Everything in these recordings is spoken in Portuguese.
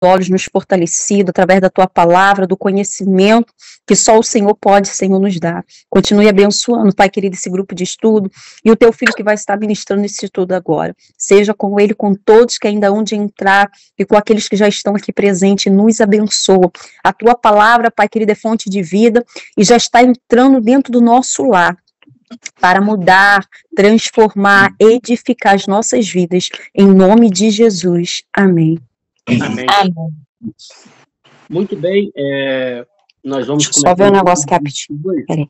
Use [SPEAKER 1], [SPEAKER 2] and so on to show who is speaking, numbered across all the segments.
[SPEAKER 1] olhos, nos fortalecido através da tua palavra, do conhecimento que só o Senhor pode, Senhor, nos dar. Continue abençoando, Pai querido, esse grupo de estudo e o teu filho que vai estar ministrando esse estudo agora. Seja com ele, com todos que ainda hão de entrar e com aqueles que já estão aqui presentes, nos abençoa. A tua palavra, Pai querido, é fonte de vida e já está entrando dentro do nosso lar para mudar, transformar, edificar as nossas vidas, em nome de Jesus. Amém.
[SPEAKER 2] Amém.
[SPEAKER 1] Amém.
[SPEAKER 2] Muito bem, nós vamos começar.
[SPEAKER 1] Só ver um negócio aqui rapidinho. Peraí.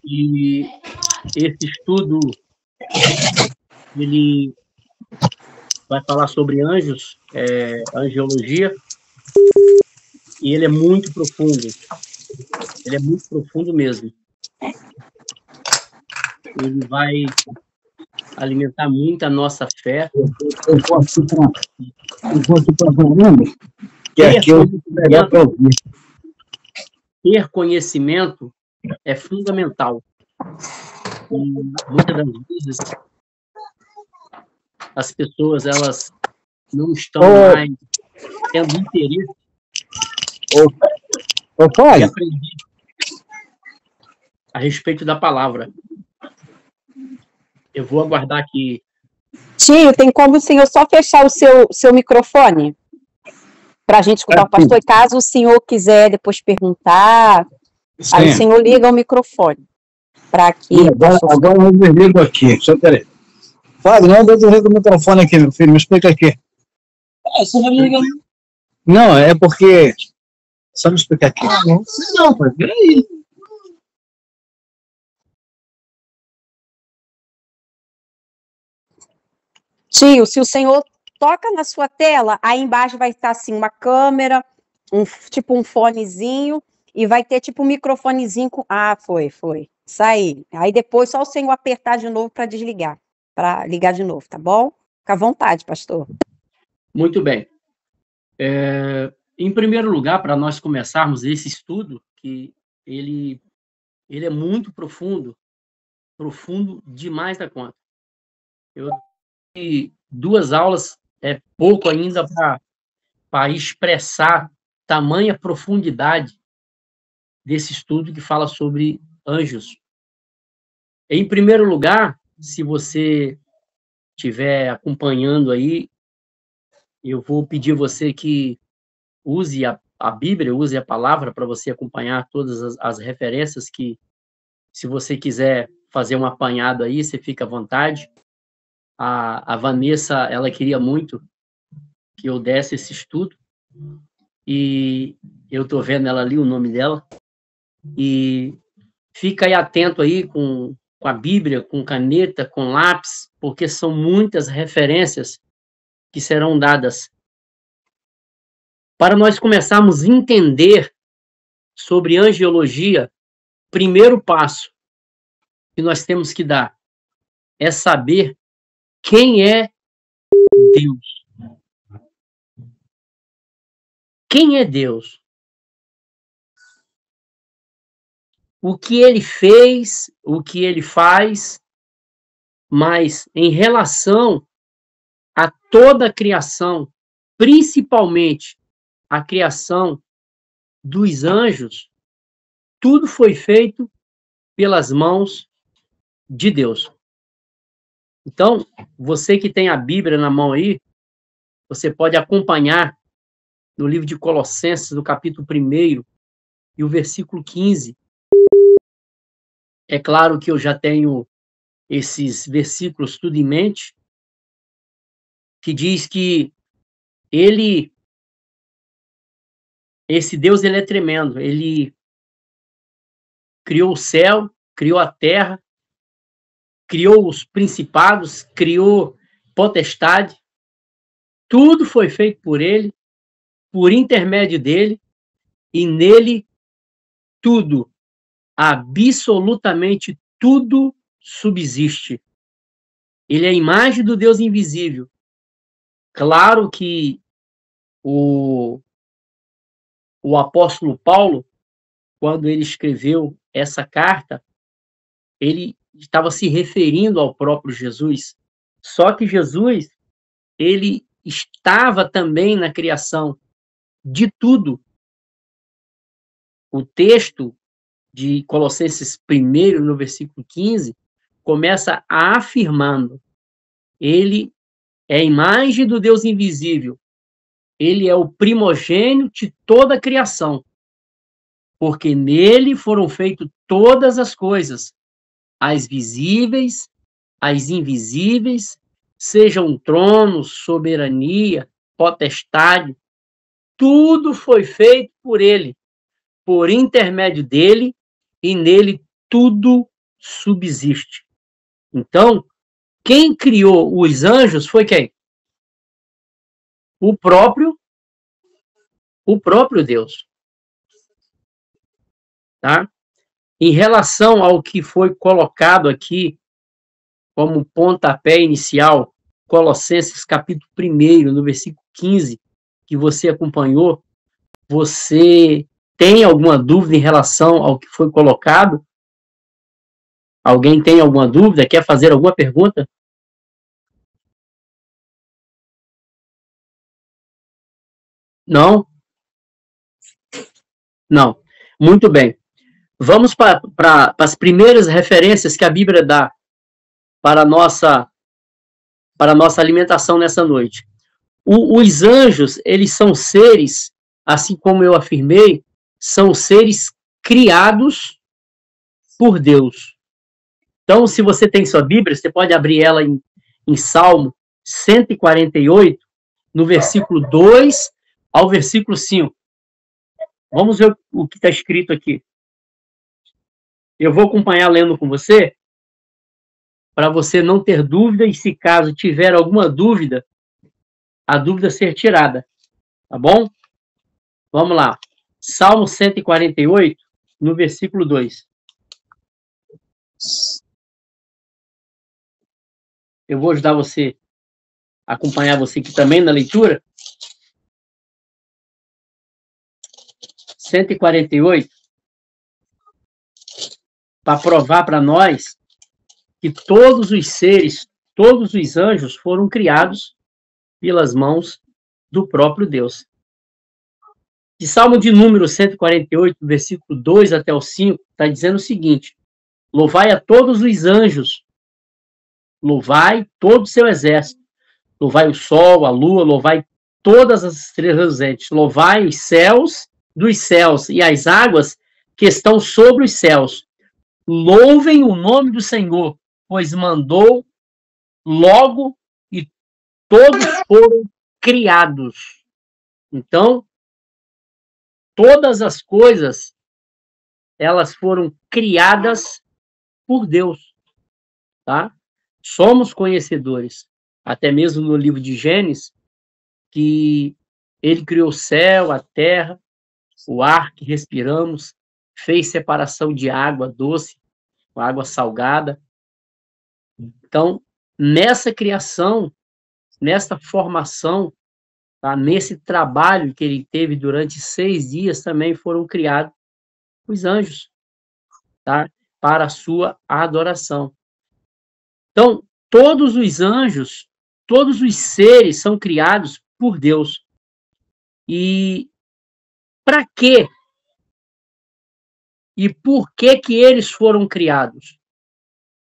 [SPEAKER 2] E esse estudo, ele vai falar sobre anjos, angiologia, e ele é muito profundo. Ele é muito profundo mesmo. Ele vai alimentar muito a nossa fé.
[SPEAKER 3] Eu posso ir para Varanda, que aqui eu vou pegar para ouvir.
[SPEAKER 2] Ter conhecimento é fundamental. E muitas das vezes as pessoas elas não estão mais tendo interesse em aprender a respeito da palavra. Eu vou aguardar aqui.
[SPEAKER 1] Tio, tem como o senhor só fechar o seu microfone? Para a gente escutar o pastor, e caso o senhor quiser depois perguntar,
[SPEAKER 3] Sim.
[SPEAKER 1] Aí o senhor liga o microfone. Para que.
[SPEAKER 3] Agora eu desligo aqui. Só peraí. Fábio, não, eu desligo o microfone aqui, meu filho. Me explica aqui.
[SPEAKER 4] Você vai me ligar.
[SPEAKER 3] Não, é porque. Só me explicar aqui.
[SPEAKER 4] Não, pai, peraí.
[SPEAKER 1] Tio, se o senhor toca na sua tela, aí embaixo vai estar assim uma câmera, tipo um fonezinho, e vai ter tipo um microfonezinho com... Ah, foi. Isso aí. Aí depois só o senhor apertar de novo para desligar, para ligar de novo, tá bom? Fica à vontade, pastor.
[SPEAKER 2] Muito bem. Em primeiro lugar, para nós começarmos esse estudo, que ele é muito profundo demais da conta. E 2 aulas é pouco ainda para expressar tamanha profundidade desse estudo que fala sobre anjos. Em primeiro lugar, se você estiver acompanhando aí, eu vou pedir a você que use a Bíblia, use a palavra para você acompanhar todas as referências que, se você quiser fazer um apanhado aí, você fica à vontade. A Vanessa, ela queria muito que eu desse esse estudo, e eu estou vendo ela ali, o nome dela, e fica aí atento aí com a Bíblia, com caneta, com lápis, porque são muitas referências que serão dadas para nós começarmos a entender sobre angiologia. Primeiro passo que nós temos que dar é saber quem é Deus. Quem é Deus? O que ele fez, o que ele faz, mas em relação a toda a criação, principalmente a criação dos anjos, tudo foi feito pelas mãos de Deus. Então, você que tem a Bíblia na mão aí, você pode acompanhar no livro de Colossenses, no capítulo 1 e o versículo 15. É claro que eu já tenho esses versículos tudo em mente, que diz que esse Deus, ele é tremendo. Ele criou o céu, criou a terra, criou os principados, criou potestade. Tudo foi feito por ele, por intermédio dele, e nele tudo, absolutamente tudo subsiste. Ele é a imagem do Deus invisível. Claro que o apóstolo Paulo, quando ele escreveu essa carta, ele estava se referindo ao próprio Jesus. Só que Jesus, ele estava também na criação de tudo. O texto de Colossenses 1, no versículo 15, começa afirmando: ele é a imagem do Deus invisível, ele é o primogênito de toda a criação, porque nele foram feitas todas as coisas, as visíveis, as invisíveis, sejam tronos, soberania, potestade, tudo foi feito por ele, por intermédio dele, e nele tudo subsiste. Então, quem criou os anjos foi quem? O próprio Deus. Tá? Em relação ao que foi colocado aqui como pontapé inicial, Colossenses capítulo 1, no versículo 15, que você acompanhou, você tem alguma dúvida em relação ao que foi colocado? Alguém tem alguma dúvida? Quer fazer alguma pergunta? Não? Não. Muito bem. Vamos para as primeiras referências que a Bíblia dá para a nossa alimentação nessa noite. Os anjos, eles são seres, assim como eu afirmei, são seres criados por Deus. Então, se você tem sua Bíblia, você pode abrir ela em Salmo 148, no versículo 2 ao versículo 5. Vamos ver o que está escrito aqui. Eu vou acompanhar lendo com você, para você não ter dúvida, e se caso tiver alguma dúvida, a dúvida ser tirada. Tá bom? Vamos lá. Salmo 148, no versículo 2. Eu vou ajudar você, acompanhar você aqui também na leitura. 148, para provar para nós que todos os seres, todos os anjos foram criados pelas mãos do próprio Deus. De Salmo de número 148, versículo 2 até o 5, está dizendo o seguinte: louvai a todos os anjos, louvai todo o seu exército, louvai o sol, a lua, louvai todas as estrelas reluzentes, louvai os céus dos céus e as águas que estão sobre os céus. Louvem o nome do Senhor, pois mandou logo e todos foram criados. Então, todas as coisas, elas foram criadas por Deus, tá? Somos conhecedores, até mesmo no livro de Gênesis, que ele criou o céu, a terra, o ar que respiramos, fez separação de água doce com água salgada. Então, nessa criação, nessa formação, tá, nesse trabalho que ele teve durante 6 dias, também foram criados os anjos, tá, para a sua adoração. Então, todos os anjos, todos os seres são criados por Deus. E para quê? E por que eles foram criados?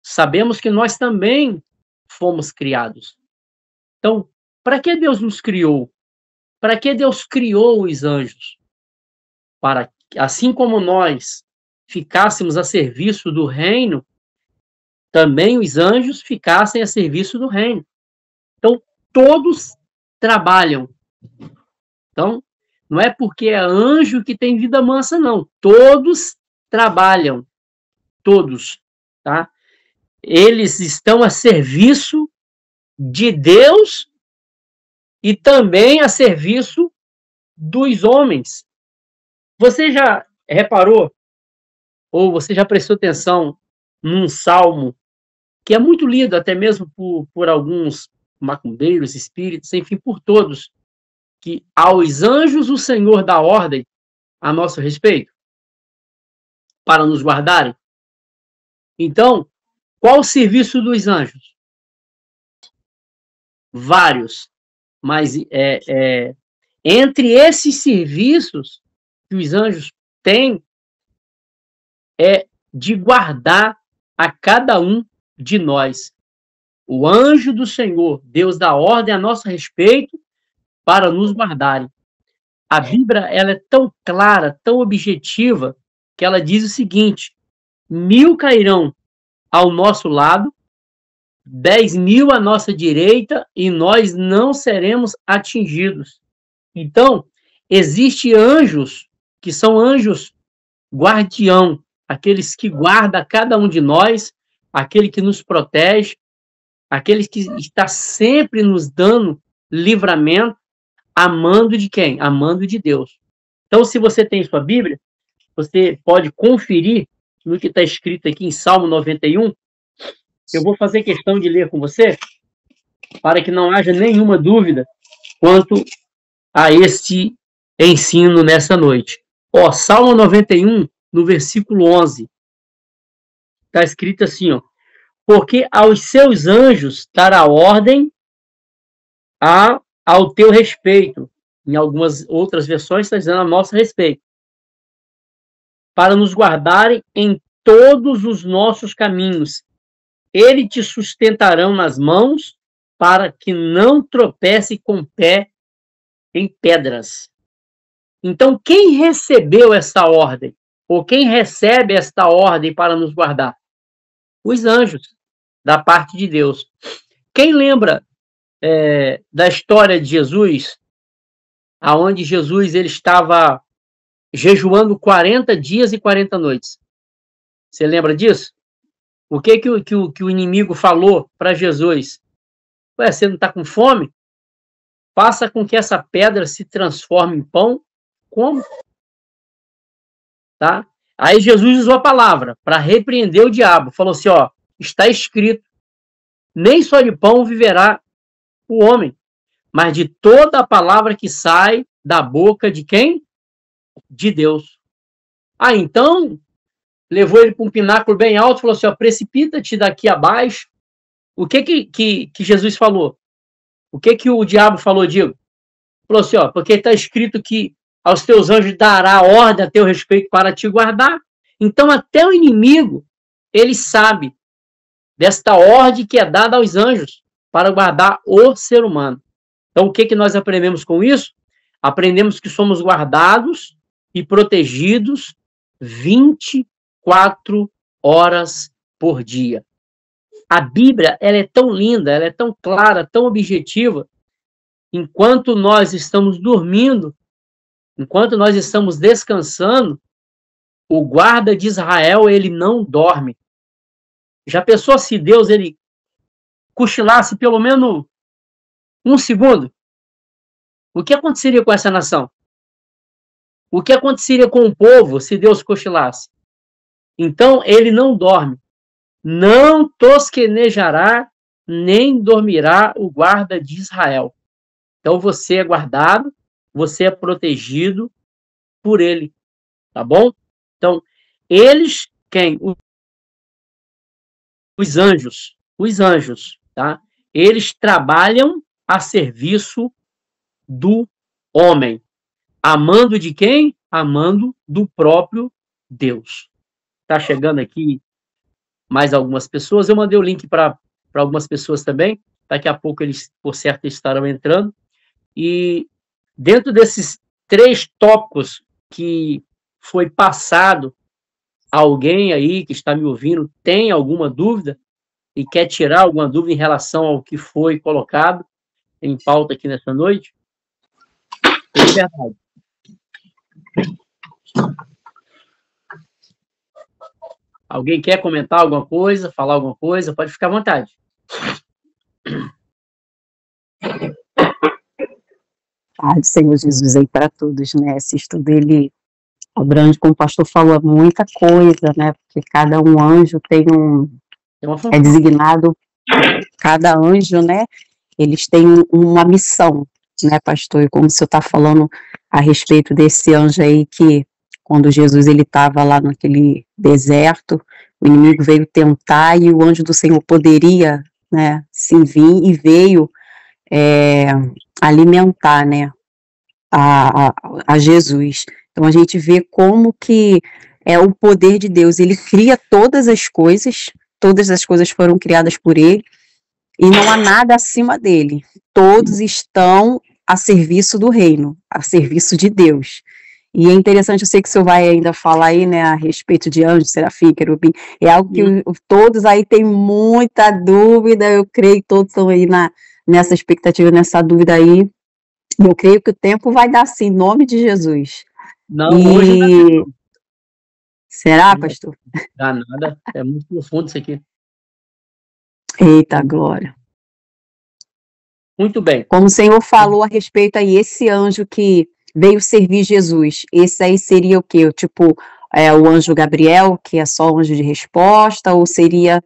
[SPEAKER 2] Sabemos que nós também fomos criados. Então, para que Deus nos criou? Para que Deus criou os anjos? Para que, assim como nós ficássemos a serviço do reino, também os anjos ficassem a serviço do reino. Então, todos trabalham. Então, não é porque é anjo que tem vida mansa, não. Todos trabalham. Todos, tá? Eles estão a serviço de Deus e também a serviço dos homens. Você já reparou, ou você já prestou atenção num salmo que é muito lido até mesmo por alguns macumbeiros, espíritos, enfim, por todos, que aos anjos o Senhor dá ordem a nosso respeito para nos guardarem? Então, qual o serviço dos anjos? Vários. mas entre esses serviços que os anjos têm, é de guardar a cada um de nós. O anjo do Senhor, Deus dá ordem a nosso respeito para nos guardarem. A Bíblia, ela é tão clara, tão objetiva, que ela diz o seguinte: 1000 cairão ao nosso lado, 10.000 à nossa direita, e nós não seremos atingidos. Então, existem anjos que são anjos guardião, aqueles que guardam cada um de nós, aquele que nos protege, aquele que está sempre nos dando livramento, amando de quem? Amando de Deus. Então, se você tem sua Bíblia, você pode conferir no que está escrito aqui em Salmo 91. Eu vou fazer questão de ler com você, para que não haja nenhuma dúvida quanto a este ensino nessa noite. Salmo 91, no versículo 11, está escrito assim, porque aos seus anjos dará ordem ao teu respeito. Em algumas outras versões está dizendo a nosso respeito. Para nos guardarem em todos os nossos caminhos. Ele te sustentarão nas mãos para que não tropece com o pé em pedras. Então, quem recebeu essa ordem? Ou quem recebe esta ordem para nos guardar? Os anjos, da parte de Deus. Quem lembra da história de Jesus, aonde Jesus ele estava jejuando 40 dias e 40 noites? Você lembra disso? O que o inimigo falou para Jesus? Ué, você não está com fome? Faça com que essa pedra se transforme em pão. Como? Tá? Aí Jesus usou a palavra para repreender o diabo. Falou assim, está escrito, nem só de pão viverá o homem, mas de toda a palavra que sai da boca de quem? De Deus. Então, levou ele para um pináculo bem alto, falou assim, precipita-te daqui abaixo. O que Jesus falou? O que o diabo falou, Diego? Falou assim, porque está escrito que aos teus anjos dará ordem a teu respeito para te guardar. Então, até o inimigo, ele sabe desta ordem que é dada aos anjos para guardar o ser humano. Então, o que nós aprendemos com isso? Aprendemos que somos guardados e protegidos 24 horas por dia. A Bíblia, ela é tão linda, ela é tão clara, tão objetiva. Enquanto nós estamos dormindo, enquanto nós estamos descansando, o guarda de Israel, ele não dorme. Já pensou se Deus, ele cochilasse pelo menos 1 segundo? O que aconteceria com essa nação? O que aconteceria com o povo se Deus cochilasse? Então, ele não dorme. Não tosquenejará, nem dormirá o guarda de Israel. Então, você é guardado, você é protegido por ele. Tá bom? Então, eles, quem? Os anjos, tá? Eles trabalham a serviço do homem. Amando de quem? Amando do próprio Deus. Tá chegando aqui mais algumas pessoas. Eu mandei o link para algumas pessoas também. Daqui a pouco eles, por certo, estarão entrando. E dentro desses 3 tópicos que foi passado, alguém aí que está me ouvindo tem alguma dúvida e quer tirar alguma dúvida em relação ao que foi colocado em pauta aqui nessa noite? É verdade. Alguém quer comentar alguma coisa, falar alguma coisa? Pode ficar à vontade.
[SPEAKER 1] Paz, Senhor Jesus, aí para todos, né? Esse estudo, ele abrange, como o pastor falou, muita coisa, né? Porque cada um anjo tem é designado, cada anjo, né? Eles têm uma missão, né, pastor? E como o senhor está falando a respeito desse anjo aí que, quando Jesus ele estava lá naquele deserto, o inimigo veio tentar e o anjo do Senhor poderia, né, sim vir, e veio alimentar, né, a Jesus. Então a gente vê como que é o poder de Deus. Ele cria todas as coisas foram criadas por ele, e não há nada acima dele. Todos estão a serviço do reino, a serviço de Deus. E é interessante, eu sei que o senhor vai ainda falar aí, né, a respeito de anjo, serafim, querubim, é algo que todos aí têm muita dúvida, eu creio que todos estão aí nessa expectativa, nessa dúvida aí. Eu creio que o tempo vai dar sim, em nome de Jesus.
[SPEAKER 2] Não, hoje não
[SPEAKER 1] será, pastor?
[SPEAKER 2] dá nada, é muito profundo isso aqui.
[SPEAKER 1] Eita, glória.
[SPEAKER 2] Muito bem.
[SPEAKER 1] Como o Senhor falou a respeito aí, esse anjo que veio servir Jesus, esse aí seria o quê? Tipo, o anjo Gabriel, que é só anjo de resposta, ou seria,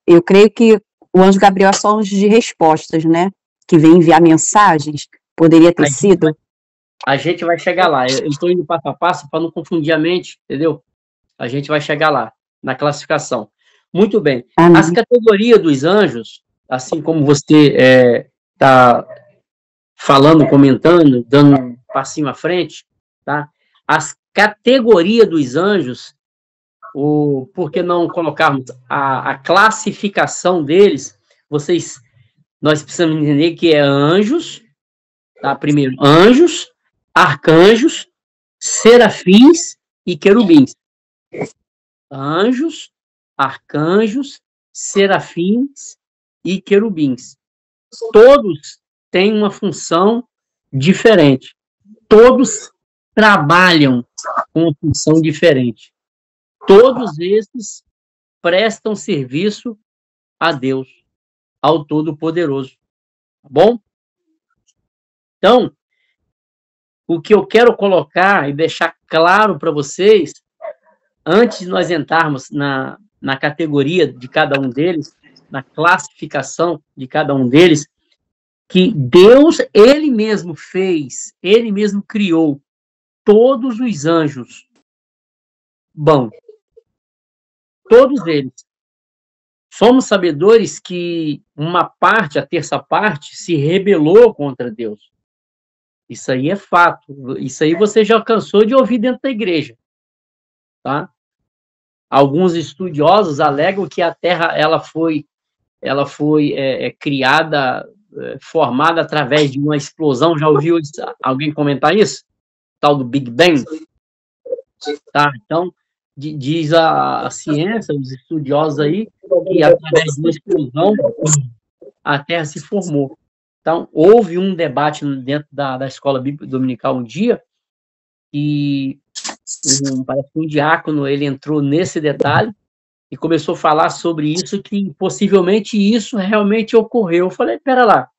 [SPEAKER 1] eu creio que o anjo Gabriel é só anjo de respostas, né? Que vem enviar mensagens, poderia ter sido?
[SPEAKER 2] A gente vai chegar lá, eu estou indo passo a passo para não confundir a mente, entendeu? A gente vai chegar lá, na classificação. Muito bem.
[SPEAKER 1] Amém.
[SPEAKER 2] As categorias dos anjos, assim como você está falando, comentando, dando um passinho à frente, tá? As categorias dos anjos, por que não colocarmos a classificação deles? Nós precisamos entender que é anjos, tá? Primeiro, anjos, arcanjos, serafins e querubins. Anjos, arcanjos, serafins e querubins. Todos têm uma função diferente. Todos trabalham com uma função diferente. Todos esses prestam serviço a Deus, ao Todo-Poderoso. Tá bom? Então, o que eu quero colocar e deixar claro para vocês, antes de nós entrarmos na categoria de cada um deles, na classificação de cada um deles, que Deus, Ele mesmo fez, Ele mesmo criou todos os anjos bons. Todos eles. Somos sabedores que uma parte, a terça parte, se rebelou contra Deus. Isso aí é fato. Isso aí você já cansou de ouvir dentro da igreja. Tá? Alguns estudiosos alegam que a Terra ela foi criada, formada através de uma explosão. Já ouviu alguém comentar isso? Tal do Big Bang? Tá? Então, diz a ciência, os estudiosos aí, que através de uma explosão a Terra se formou. Então, houve um debate dentro da escola bíblica dominical um dia, e parece que um diácono ele entrou nesse detalhe e começou a falar sobre isso, que possivelmente isso realmente ocorreu. Eu falei, pera lá,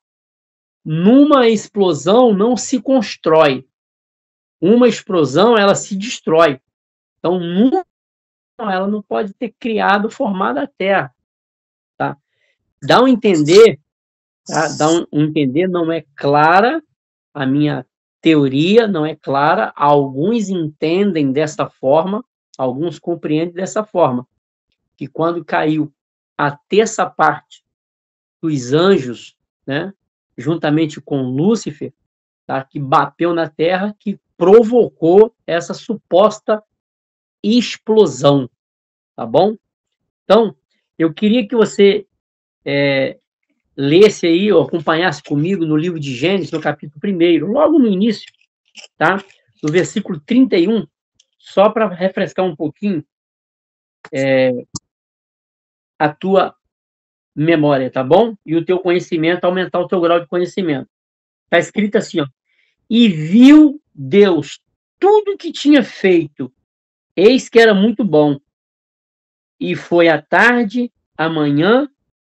[SPEAKER 2] numa explosão não se constrói, uma explosão ela se destrói. Então, ela não pode ter criado, formado a Terra. Tá? Dá um entender, tá? Dá um entender, não é clara, a minha teoria não é clara, alguns entendem dessa forma, alguns compreendem dessa forma, que quando caiu a terça parte dos anjos, né, juntamente com Lúcifer, tá, que bateu na Terra, que provocou essa suposta explosão, tá bom? Então, eu queria que você lesse aí, ou acompanhasse comigo no livro de Gênesis, no capítulo 1, logo no início, tá? No versículo 31, só para refrescar um pouquinho a tua memória, tá bom? E o teu conhecimento, aumentar o teu grau de conhecimento. Está escrito assim, ó, e viu Deus tudo que tinha feito, eis que era muito bom, e foi a tarde, a manhã,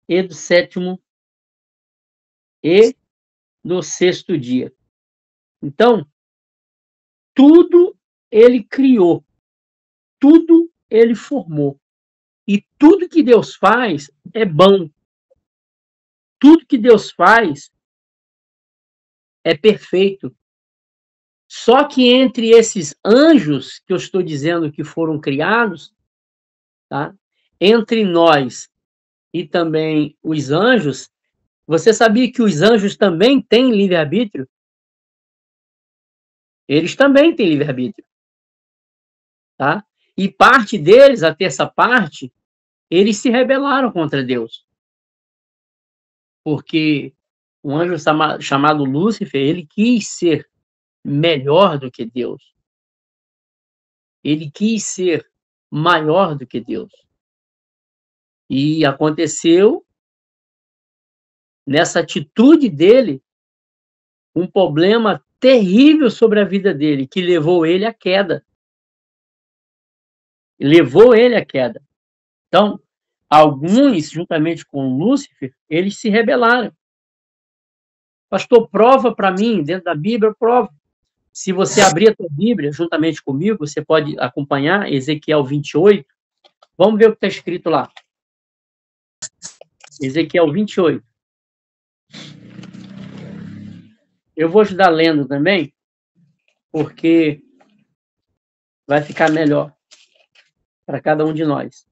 [SPEAKER 2] e do sétimo e no sexto dia. Então, tudo ele criou, tudo ele formou. E tudo que Deus faz é bom. Tudo que Deus faz é perfeito. Só que entre esses anjos que eu estou dizendo que foram criados, tá? Entre nós e também os anjos, Você sabia que os anjos também têm livre-arbítrio? Eles também têm livre-arbítrio. Tá? E parte deles, a terça parte, eles se rebelaram contra Deus. Porque um anjo chamado Lúcifer, ele quis ser melhor do que Deus. Ele quis ser maior do que Deus. E aconteceu, nessa atitude dele, um problema terrível sobre a vida dele, que levou ele à queda. Levou ele à queda. Então, alguns, juntamente com Lúcifer, eles se rebelaram. Pastor, prova para mim, dentro da Bíblia, prova. Se você abrir a tua Bíblia, juntamente comigo, você pode acompanhar Ezequiel 28. Vamos ver o que está escrito lá. Ezequiel 28. Eu vou ajudar lendo também, porque vai ficar melhor para cada um de nós.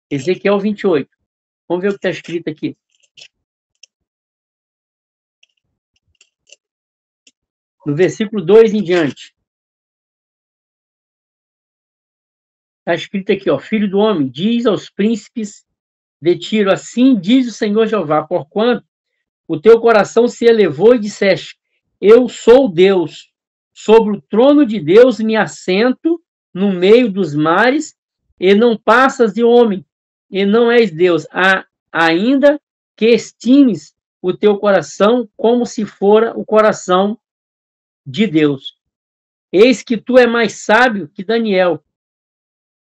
[SPEAKER 2] Ezequiel 28. Vamos ver o que está escrito aqui. No versículo 2 em diante. Está escrito aqui, ó, filho do homem, diz aos príncipes de Tiro, assim diz o Senhor Jeová, porquanto o teu coração se elevou e disseste, eu sou Deus, sobre o trono de Deus me assento no meio dos mares, e não passas de homem, e não és Deus, ainda que estimes o teu coração como se fora o coração de Deus. Eis que tu é mais sábio que Daniel.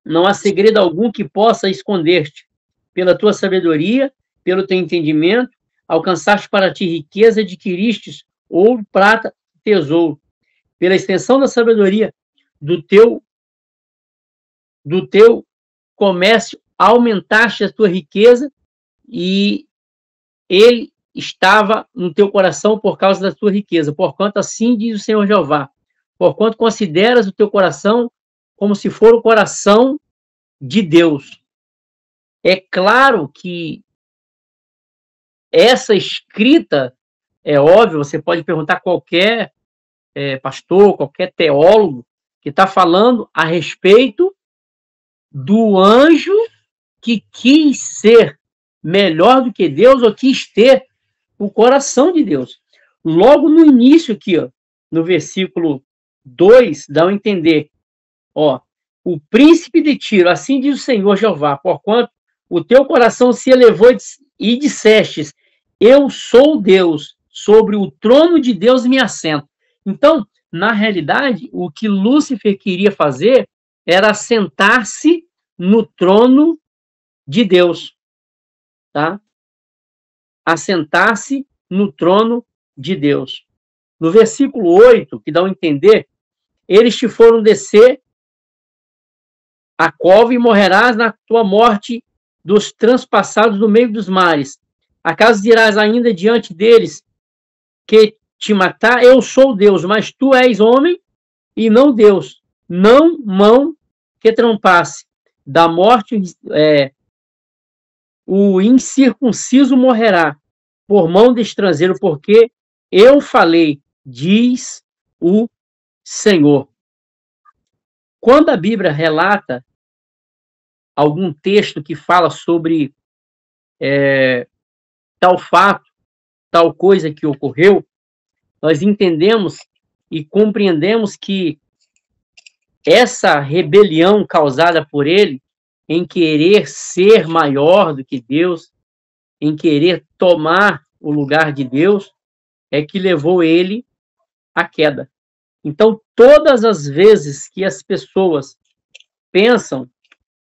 [SPEAKER 2] Não há segredo algum que possa esconder-te. Pela tua sabedoria, pelo teu entendimento, alcançaste para ti riqueza, adquiristes ouro, prata, tesouro. Pela extensão da sabedoria do teu comércio, aumentaste a tua riqueza e ele estava no teu coração por causa da tua riqueza. Porquanto assim diz o Senhor Jeová, porquanto consideras o teu coração como se for o coração de Deus. É claro que essa escrita, é óbvio, você pode perguntar a qualquer pastor, qualquer teólogo, que está falando a respeito do anjo que quis ser melhor do que Deus ou quis ter o coração de Deus. Logo no início aqui, ó, no versículo 2, dá a entender, ó, o príncipe de Tiro, assim diz o Senhor Jeová, porquanto o teu coração se elevou e dissestes, eu sou Deus, sobre o trono de Deus me assento. Então, na realidade, o que Lúcifer queria fazer era assentar-se no trono de Deus, tá? Assentar-se no trono de Deus. No versículo 8, que dá a entender, eles te foram descer a cova e morrerás na tua morte dos transpassados no meio dos mares. Acaso dirás ainda diante deles que te matar? Eu sou Deus, mas tu és homem e não Deus. Não mão que trompasse. Da morte o incircunciso morrerá por mão de estrangeiro, porque eu falei, diz o Senhor. Quando a Bíblia relata algum texto que fala sobre tal fato, tal coisa que ocorreu, nós entendemos e compreendemos que essa rebelião causada por ele, em querer ser maior do que Deus, em querer tomar o lugar de Deus, é que levou ele à queda. Então, todas as vezes que as pessoas pensam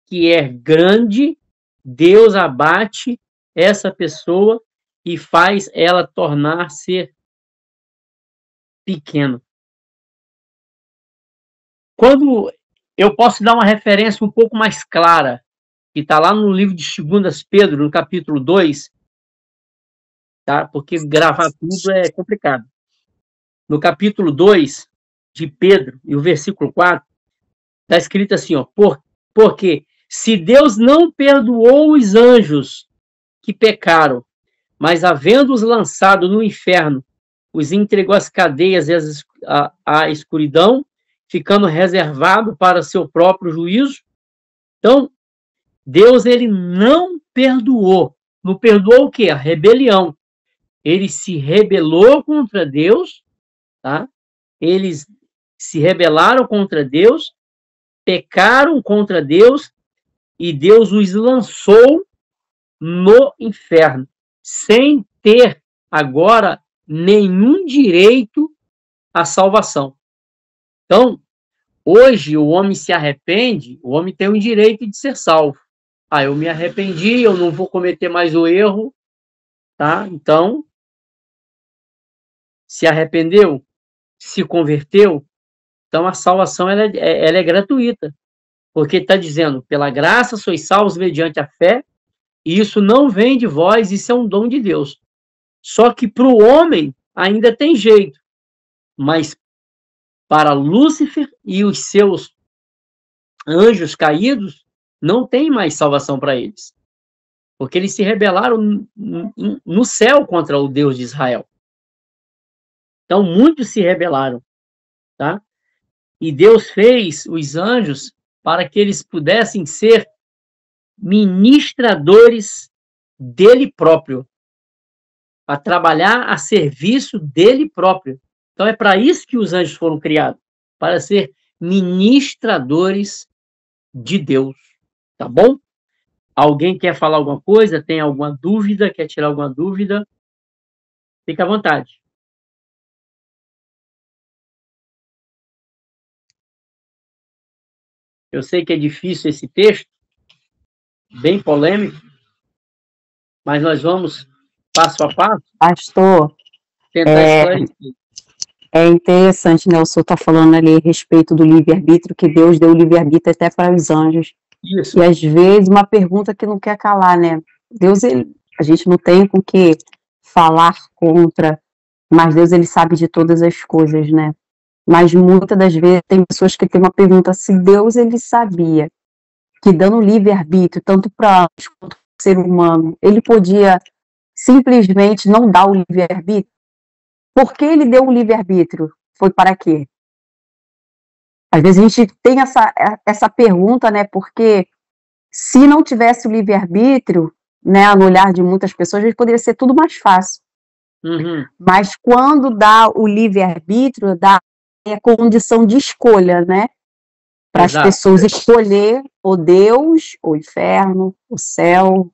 [SPEAKER 2] que é grande, Deus abate essa pessoa e faz ela tornar-se pequeno. Quando eu posso dar uma referência um pouco mais clara, que está lá no livro de 2 Pedro, no capítulo 2, tá? Porque gravar tudo é complicado. No capítulo 2 de Pedro, e o versículo 4, está escrito assim, ó, porque se Deus não perdoou os anjos que pecaram, mas havendo-os lançado no inferno, os entregou às cadeias e à escuridão, ficando reservado para seu próprio juízo. Então, Deus, ele não perdoou. Não perdoou o quê? A rebelião. Ele se rebelou contra Deus, tá? Eles se rebelaram contra Deus, pecaram contra Deus, e Deus os lançou no inferno, sem ter agora nenhum direito à salvação. Então, hoje o homem se arrepende, o homem tem o direito de ser salvo. Ah, eu me arrependi, eu não vou cometer mais o erro, tá? Então, se arrependeu, se converteu, então a salvação ela é gratuita, porque está dizendo, pela graça sois salvos mediante a fé, e isso não vem de vós, isso é um dom de Deus. Só que para o homem ainda tem jeito, mas para Lúcifer e os seus anjos caídos, não tem mais salvação para eles, porque eles se rebelaram no céu contra o Deus de Israel. Então, muitos se rebelaram, tá? E Deus fez os anjos para que eles pudessem ser ministradores dele próprio, a trabalhar a serviço dele próprio. Então, é para isso que os anjos foram criados, para ser ministradores de Deus, tá bom? Alguém quer falar alguma coisa? Tem alguma dúvida? Quer tirar alguma dúvida? Fica à vontade. Eu sei que é difícil esse texto, bem polêmico, mas nós vamos passo a passo
[SPEAKER 1] Pastor,
[SPEAKER 2] tentar esclarecer.
[SPEAKER 1] é interessante, né? O senhor está falando ali a respeito do livre-arbítrio, que Deus deu o livre-arbítrio até para os anjos.
[SPEAKER 2] Isso.
[SPEAKER 1] E às vezes uma pergunta que não quer calar, né? Deus, a gente não tem com que falar contra, mas Deus, ele sabe de todas as coisas, né? Mas muitas das vezes tem pessoas que têm uma pergunta, se Deus, ele sabia que dando livre-arbítrio, tanto para anjos quanto para o ser humano, ele podia simplesmente não dar o livre-arbítrio? Por que ele deu o livre-arbítrio? Foi para quê? Às vezes a gente tem essa pergunta, né? Porque se não tivesse o livre-arbítrio, né, no olhar de muitas pessoas, a gente poderia ser tudo mais fácil.
[SPEAKER 2] Uhum.
[SPEAKER 1] Mas quando dá o livre-arbítrio, dá a condição de escolha, né? Para as pessoas escolher o Deus, o inferno, o céu,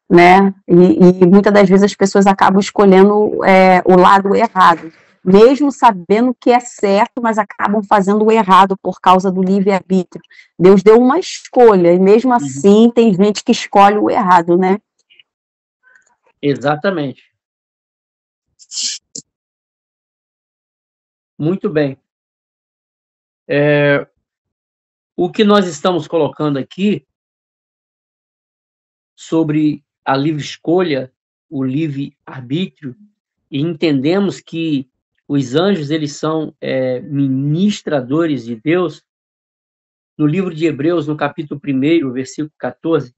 [SPEAKER 1] né? E muitas das vezes as pessoas acabam escolhendo o lado errado, mesmo sabendo que é certo, mas acabam fazendo o errado por causa do livre-arbítrio. Deus deu uma escolha, e mesmo assim tem gente que escolhe o errado, né?
[SPEAKER 2] Exatamente. Muito bem. O que nós estamos colocando aqui sobre a livre escolha, o livre-arbítrio, e entendemos que os anjos, eles são ministradores de Deus. No livro de Hebreus, no capítulo 1, versículo 14,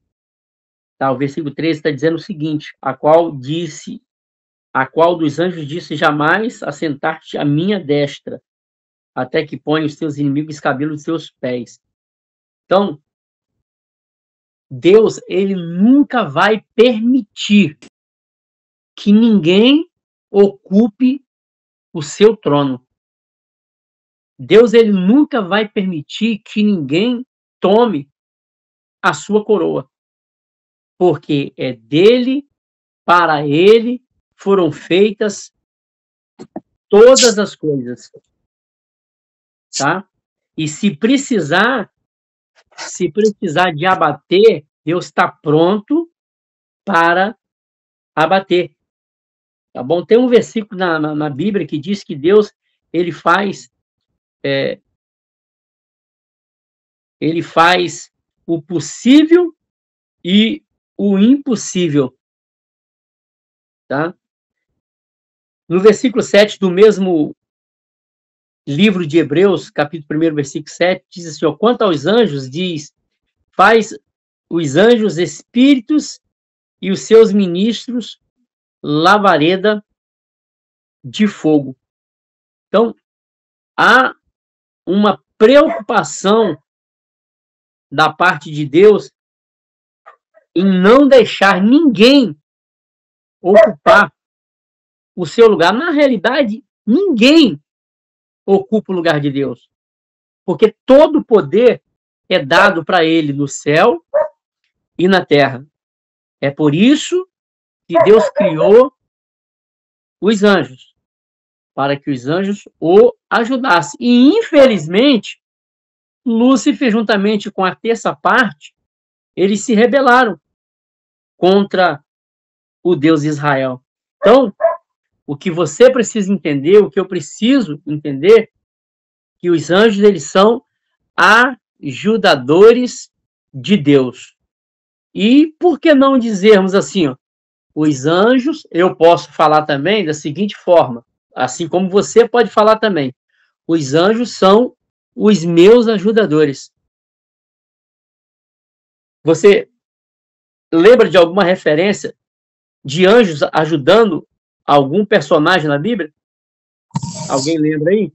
[SPEAKER 2] tá, o versículo 13 está dizendo o seguinte, a qual dos anjos disse, jamais assentar-te à minha destra, até que ponha os teus inimigos escabelos dos teus pés. Então, Deus, ele nunca vai permitir que ninguém ocupe o seu trono. Deus, ele nunca vai permitir que ninguém tome a sua coroa, porque é dele, para ele, foram feitas todas as coisas, tá? E se precisar de abater, Deus está pronto para abater, tá bom? Tem um versículo na Bíblia que diz que Deus, ele faz o possível e o impossível, tá? No versículo 7 do mesmo livro de Hebreus, capítulo 1, versículo 7, diz assim, ó, quanto aos anjos, diz, faz os anjos espíritos e os seus ministros labareda de fogo. Então, há uma preocupação da parte de Deus em não deixar ninguém ocupar o seu lugar. Na realidade, ninguém ocupa o lugar de Deus, porque todo o poder é dado para ele no céu e na terra. É por isso que Deus criou os anjos, para que os anjos o ajudassem. E, infelizmente, Lúcifer, juntamente com a terça parte, eles se rebelaram contra o Deus Israel. Então, o que você precisa entender, o que eu preciso entender, que os anjos, eles são ajudadores de Deus. E por que não dizermos assim, ó, os anjos, eu posso falar também da seguinte forma, assim como você pode falar também, os anjos são os meus ajudadores. Você lembra de alguma referência de anjos ajudando algum personagem na Bíblia? Alguém lembra aí?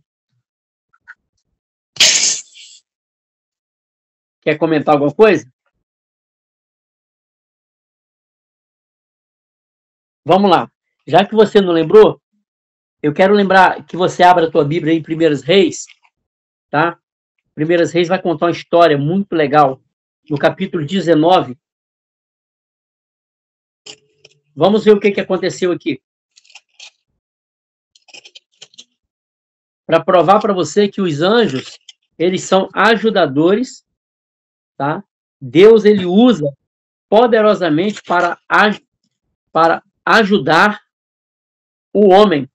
[SPEAKER 2] Quer comentar alguma coisa? Vamos lá. Já que você não lembrou, eu quero lembrar que você abra a tua Bíblia em 1 Reis, tá? 1 Reis vai contar uma história muito legal. No capítulo 19. Vamos ver o que aconteceu aqui. Para provar para você que os anjos, eles são ajudadores, tá? Deus, ele usa poderosamente para ajudar o homem.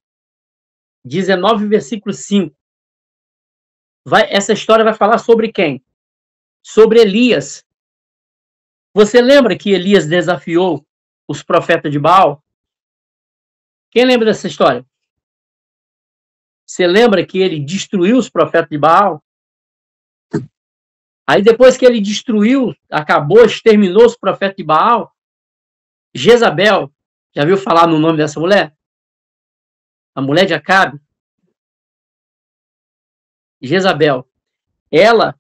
[SPEAKER 2] 19, versículo 5. Essa história vai falar sobre quem? Sobre Elias. Você lembra que Elias desafiou os profetas de Baal? Quem lembra dessa história? Você lembra que ele destruiu os profetas de Baal? Aí depois que ele destruiu, acabou, exterminou os profetas de Baal, Jezabel, já viu falar no nome dessa mulher? A mulher de Acabe. Jezabel. Ela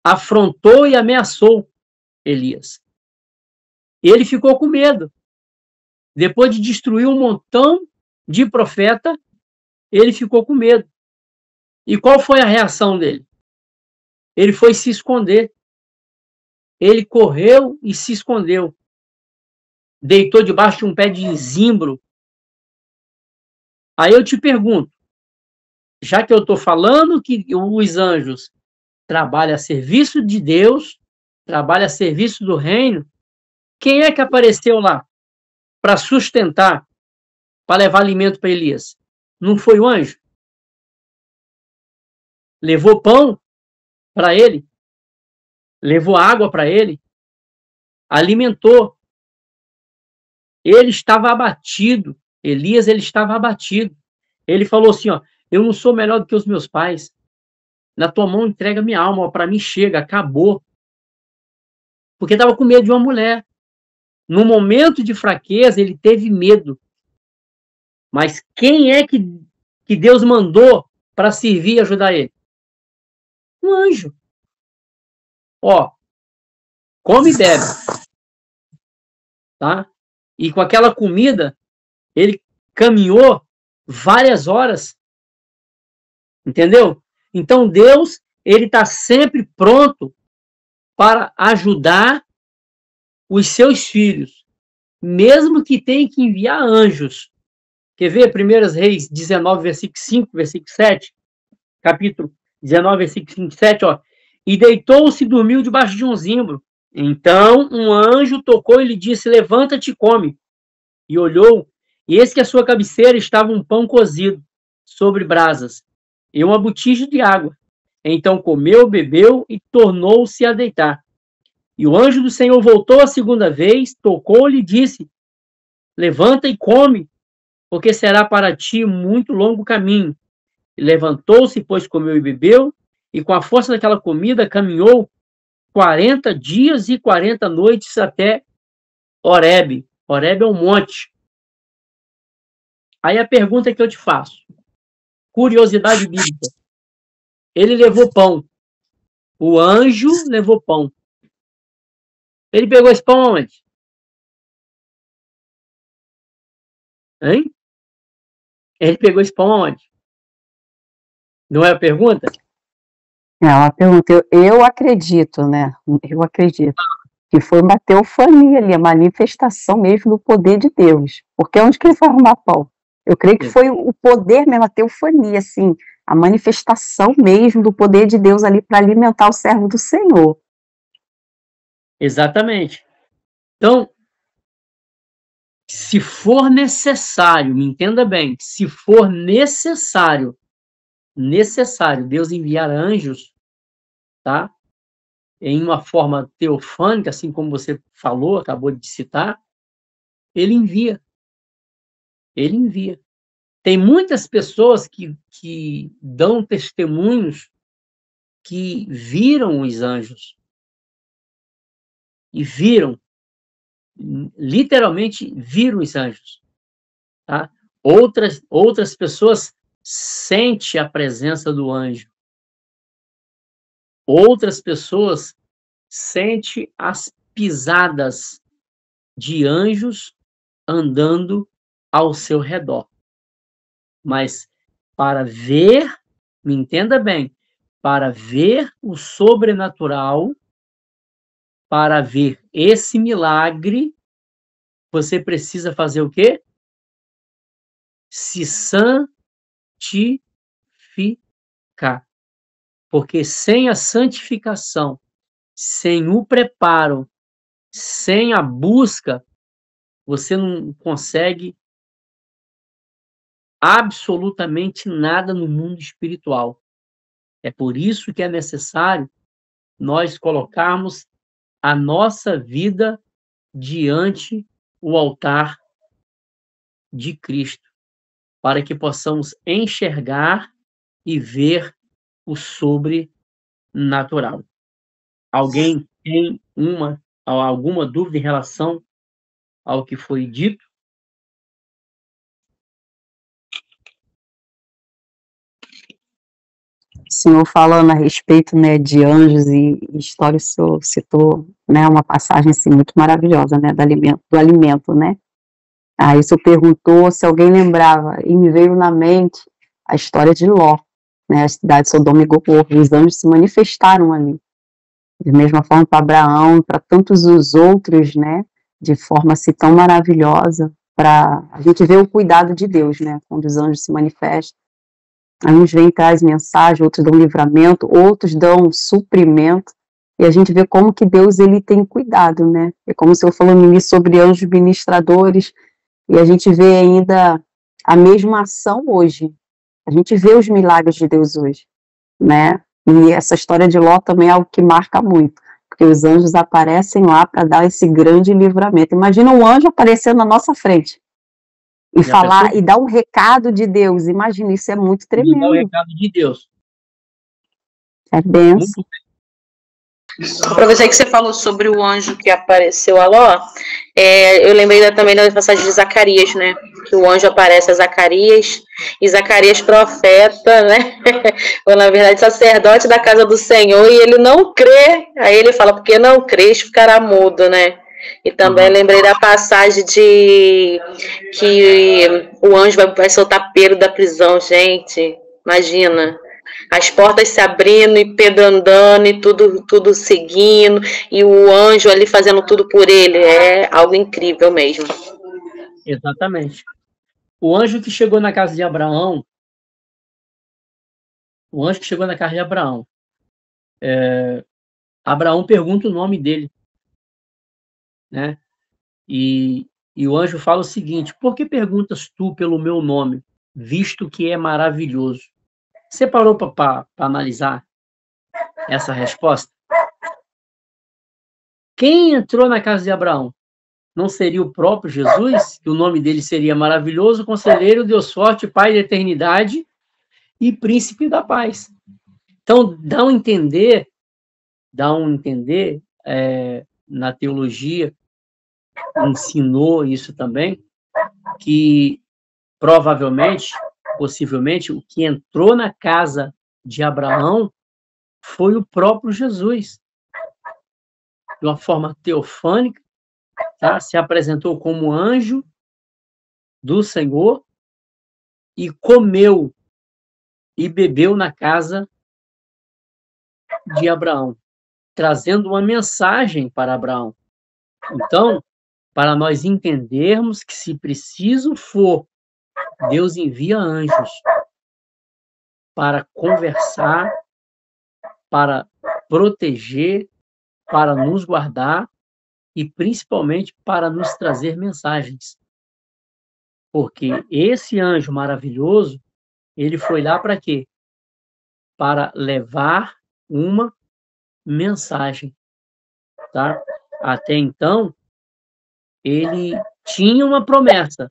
[SPEAKER 2] afrontou e ameaçou Elias. Ele ficou com medo. Depois de destruir um montão de profeta, ele ficou com medo. E qual foi a reação dele? Ele foi se esconder. Ele correu e se escondeu. Deitou debaixo de um pé de zimbro. Aí eu te pergunto, já que eu estou falando que os anjos trabalham a serviço de Deus, trabalham a serviço do reino, quem é que apareceu lá para sustentar, para levar alimento para Elias? Não foi o anjo? Levou pão para ele? Levou água para ele? Alimentou. Ele estava abatido. Elias, ele estava abatido. Ele falou assim, ó, eu não sou melhor do que os meus pais. Na tua mão entrega minha alma, para mim chega, acabou. Porque estava com medo de uma mulher. No momento de fraqueza, ele teve medo. Mas quem é que Deus mandou para servir e ajudar ele? Um anjo. Ó, come e bebe. Tá? E com aquela comida, ele caminhou várias horas. Entendeu? Então Deus, ele está sempre pronto para ajudar os seus filhos, mesmo que tenha que enviar anjos. Quer ver? 1 Reis 19, versículo 5, versículo 7, capítulo 19, versículo 5, 7, ó. E deitou-se e dormiu debaixo de um zimbro. Então um anjo tocou e lhe disse, levanta-te e come. E olhou, e eis que à sua cabeceira estava um pão cozido sobre brasas, e uma botija de água. Então comeu, bebeu e tornou-se a deitar. E o anjo do Senhor voltou a segunda vez, tocou-lhe e disse, levanta e come, porque será para ti muito longo caminho. E levantou-se, pois comeu e bebeu, e com a força daquela comida caminhou 40 dias e 40 noites até Horebe. Horebe é um monte. Aí a pergunta que eu te faço, curiosidade bíblica. Ele levou pão. O anjo levou pão. Ele pegou esse pão aonde? Hein? Ele pegou esse pão aonde? Não é a pergunta?
[SPEAKER 1] É uma pergunta. Eu acredito, né? Eu acredito que foi uma teofania ali, a manifestação mesmo do poder de Deus. Porque onde que ele foi arrumar pão? Eu creio que foi o poder mesmo, a teofania, assim, a manifestação mesmo do poder de Deus ali para alimentar o servo do Senhor.
[SPEAKER 2] Exatamente. Então, se for necessário, me entenda bem, se for necessário Deus enviar anjos, tá? Em uma forma teofânica, assim como você falou, acabou de citar, ele envia. Ele envia. Tem muitas pessoas que dão testemunhos que viram os anjos. E viram, literalmente viram os anjos. Tá? Outras pessoas sentem a presença do anjo. Outras pessoas sentem as pisadas de anjos andando ao seu redor. Mas para ver, me entenda bem, para ver o sobrenatural, para ver esse milagre, você precisa fazer o quê? Se santificar. Porque sem a santificação, sem o preparo, sem a busca, você não consegue absolutamente nada no mundo espiritual. É por isso que é necessário nós colocarmos a nossa vida diante o altar de Cristo, para que possamos enxergar e ver o sobrenatural. Alguém tem alguma dúvida em relação ao que foi dito?
[SPEAKER 1] O senhor falando a respeito, né, de anjos e história, o senhor citou, né, uma passagem assim, muito maravilhosa, né, do alimento, né? Aí o senhor perguntou se alguém lembrava, e me veio na mente a história de Ló, né, a cidade de Sodoma e Gomorra. Os anjos se manifestaram ali, da mesma forma para Abraão, para tantos os outros, né, de forma assim tão maravilhosa, para a gente ver o cuidado de Deus, né, quando os anjos se manifestam. Uns vêm e trazem mensagem, outros dão livramento, outros dão suprimento, e a gente vê como que Deus ele tem cuidado, né? É como o senhor falou no início sobre anjos ministradores, e a gente vê ainda a mesma ação hoje. A gente vê os milagres de Deus hoje, né? E essa história de Ló também é algo que marca muito, porque os anjos aparecem lá para dar esse grande livramento. Imagina um anjo aparecendo na nossa frente e falar e dar um recado de Deus. Imagina, isso é muito tremendo.
[SPEAKER 2] Dar o recado de Deus.
[SPEAKER 1] É benção.
[SPEAKER 5] Aproveitei que você falou sobre o anjo que apareceu a Ló, eu lembrei também da passagem de Zacarias, né? Que o anjo aparece a Zacarias, e Zacarias profeta, né? Ou na verdade sacerdote da casa do Senhor, e ele não crê, aí ele fala, porque não crês, ficará mudo, né? E também lembrei da passagem de que o anjo vai soltar Pedro da prisão, gente, imagina. As portas se abrindo e Pedro andando e tudo seguindo, e o anjo ali fazendo tudo por ele. É algo incrível mesmo.
[SPEAKER 2] Exatamente. O anjo que chegou na casa de Abraão, Abraão pergunta o nome dele, né? E o anjo fala o seguinte: por que perguntas tu pelo meu nome, visto que é maravilhoso? Você parou para analisar essa resposta? Quem entrou na casa de Abraão? Não seria o próprio Jesus? Que o nome dele seria maravilhoso, conselheiro, Deus forte, Pai da eternidade e príncipe da paz. Então, dá um entender, na teologia, ensinou isso também, que provavelmente, possivelmente, o que entrou na casa de Abraão foi o próprio Jesus. De uma forma teofânica, tá? Se apresentou como anjo do Senhor e comeu e bebeu na casa de Abraão, trazendo uma mensagem para Abraão. Então, para nós entendermos que, se preciso for, Deus envia anjos para conversar, para proteger, para nos guardar e principalmente para nos trazer mensagens. Porque esse anjo maravilhoso, ele foi lá para quê? Para levar uma mensagem, tá? Até então, ele tinha uma promessa.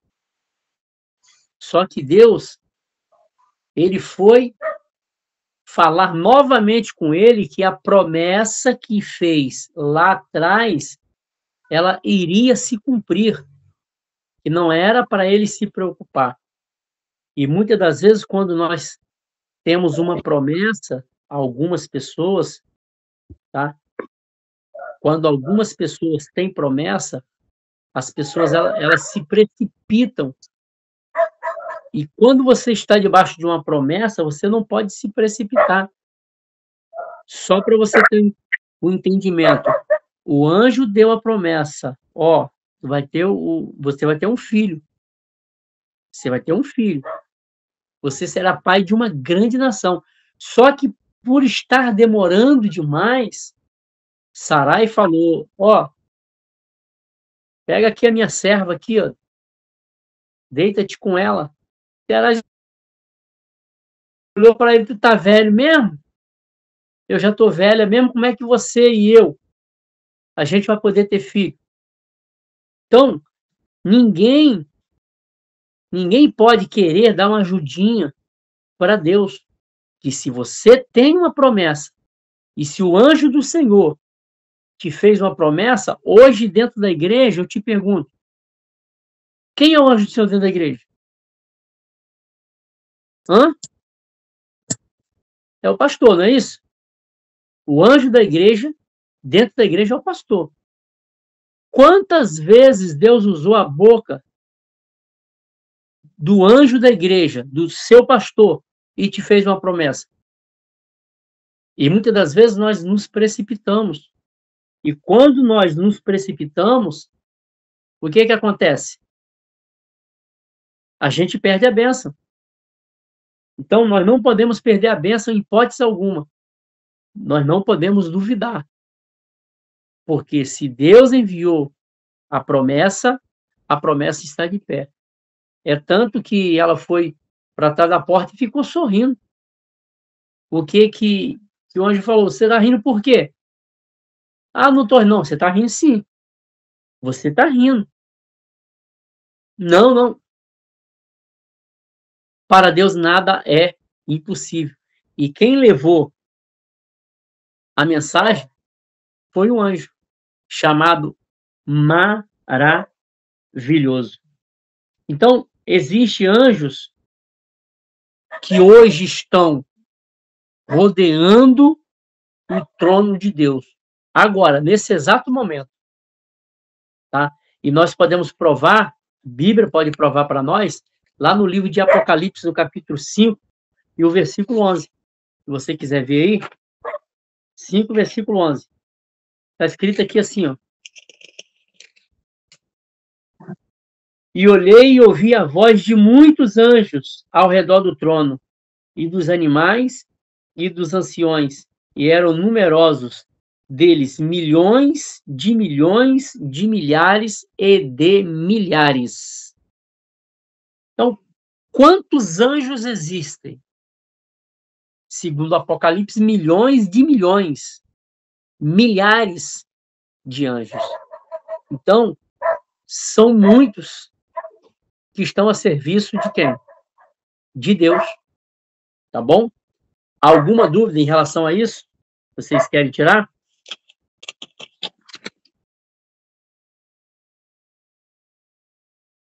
[SPEAKER 2] Só que Deus, ele foi falar novamente com ele que a promessa que fez lá atrás, ela iria se cumprir, que não era para ele se preocupar. E muitas das vezes, quando nós temos uma promessa, algumas pessoas, tá? Quando algumas pessoas têm promessa, as pessoas elas se precipitam. E quando você está debaixo de uma promessa, você não pode se precipitar. Só para você ter o entendimento. O anjo deu a promessa. Ó, você vai ter um filho. Você vai ter um filho. Você será pai de uma grande nação. Só que, por estar demorando demais, Sarai falou, ó, pega aqui a minha serva aqui, ó, deita-te com ela. Sarai olhou para ele, tu tá velho mesmo? Eu já tô velha mesmo, como é que você e eu, a gente vai poder ter filho? Então, ninguém pode querer dar uma ajudinha para Deus. Que se você tem uma promessa, e se o anjo do Senhor te fez uma promessa, hoje dentro da igreja, eu te pergunto, quem é o anjo do Senhor dentro da igreja? Hã? É o pastor, não é isso? O anjo da igreja, dentro da igreja, é o pastor. Quantas vezes Deus usou a boca do anjo da igreja, do seu pastor, e te fez uma promessa? E muitas das vezes nós nos precipitamos. E quando nós nos precipitamos, o que acontece? A gente perde a bênção. Então, nós não podemos perder a bênção em hipótese alguma. Nós não podemos duvidar. Porque se Deus enviou a promessa está de pé. É tanto que ela foi para trás da porta e ficou sorrindo. O que o anjo falou? Você está rindo por quê? Ah, não estou, não. Você está rindo sim. Você está rindo. Não, não. Para Deus nada é impossível. E quem levou a mensagem foi um anjo chamado Maravilhoso. Então, existem anjos que hoje estão rodeando o trono de Deus. Agora, nesse exato momento. Tá? E nós podemos provar, a Bíblia pode provar para nós, lá no livro de Apocalipse, no capítulo 5, e o versículo 11. Se você quiser ver aí, 5, versículo 11. Está escrito aqui assim, ó. E olhei e ouvi a voz de muitos anjos ao redor do trono, e dos animais e dos anciões, e eram numerosos deles milhões de milhares e de milhares. Então, quantos anjos existem? Segundo Apocalipse, milhões de milhões, milhares de anjos. Então, são muitos que estão a serviço de quem? De Deus. Tá bom? Alguma dúvida em relação a isso? Vocês querem tirar?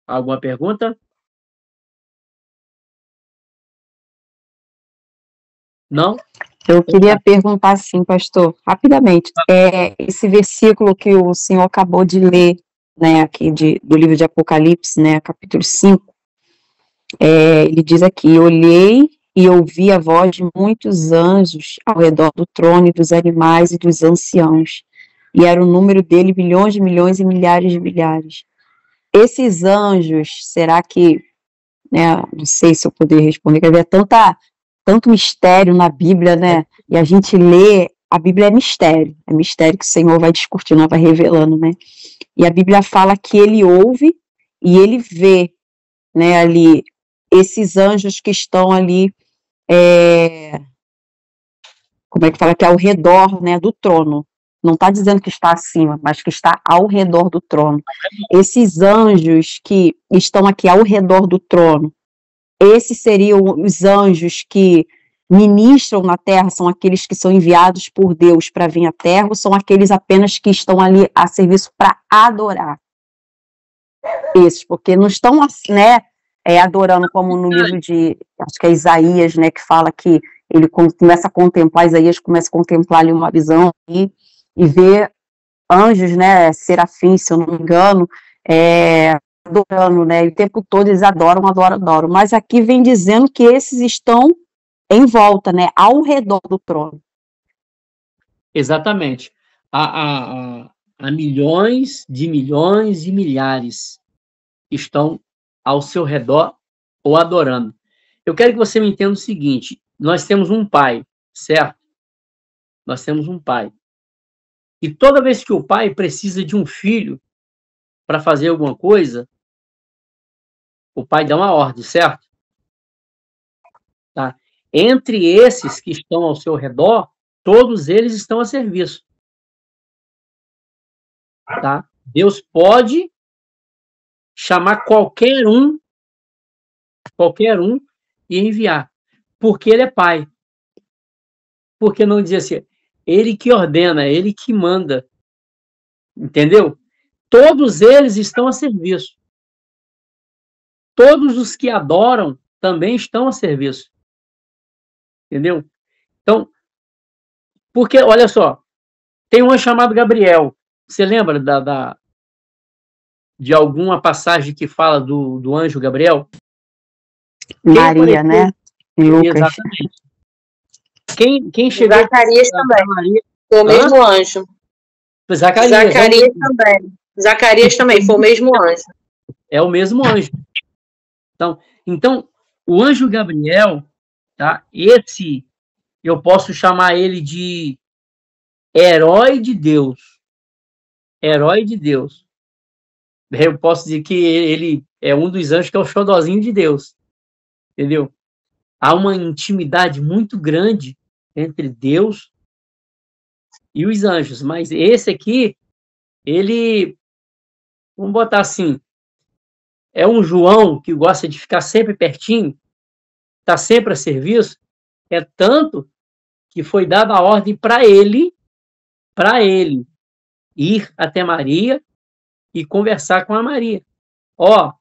[SPEAKER 2] Alguma pergunta? Não?
[SPEAKER 1] Eu queria perguntar assim, pastor, rapidamente, esse versículo que o senhor acabou de ler, né, aqui do livro de Apocalipse, né, capítulo 5, ele diz aqui: olhei e ouvi a voz de muitos anjos ao redor do trono e dos animais e dos anciãos, e era o número dele milhões de milhões e milhares de milhares. Esses anjos, será que, né, não sei se eu poderia responder, quer ver, tanto mistério na Bíblia, né, e a gente lê, a Bíblia é mistério que o Senhor vai discutindo, vai revelando, né, e a Bíblia fala que ele ouve e ele vê, né, ali, esses anjos que estão ali, como é que fala, que é ao redor, né, do trono. Não está dizendo que está acima, mas que está ao redor do trono. Esses anjos que estão aqui ao redor do trono, esses seriam os anjos que ministram na terra, são aqueles que são enviados por Deus para vir à terra, ou são aqueles apenas que estão ali a serviço para adorar? Esses, porque não estão, né, adorando como no livro de, acho que é Isaías, né, que fala que ele começa a contemplar, Isaías começa a contemplar ali uma visão e ver anjos, né, serafins, se eu não me engano, adorando, né, e o tempo todo eles adoram, mas aqui vem dizendo que esses estão em volta, né, ao redor do trono.
[SPEAKER 2] Exatamente. Há milhões de milhares estão ao seu redor ou adorando. Eu quero que você me entenda o seguinte: nós temos um pai, certo? Nós temos um pai. E toda vez que o pai precisa de um filho para fazer alguma coisa, o pai dá uma ordem, certo? Tá? Entre esses que estão ao seu redor, todos eles estão a serviço. Tá? Deus pode chamar qualquer um e enviar, porque ele é pai. Porque não dizer assim, ele que ordena, ele que manda, entendeu? Todos eles estão a serviço. Todos os que adoram também estão a serviço. Entendeu? Então, porque, olha só, tem um chamado Gabriel. Você lembra de alguma passagem que fala do anjo Gabriel?
[SPEAKER 1] Maria, né? Lucas.
[SPEAKER 2] Exatamente. Quem chegou...
[SPEAKER 5] Zacarias também. Foi o mesmo anjo. Zacarias também, foi o mesmo anjo.
[SPEAKER 2] É o mesmo anjo. Então, o anjo Gabriel, tá? Esse, eu posso chamar ele de herói de Deus. Herói de Deus. Eu posso dizer que ele é um dos anjos que é o xodozinho de Deus. Entendeu? Há uma intimidade muito grande entre Deus e os anjos, mas esse aqui, ele, vamos botar assim, é um João que gosta de ficar sempre pertinho, está sempre a serviço, é tanto que foi dada a ordem para ele ir até Maria e conversar com a Maria. Ó,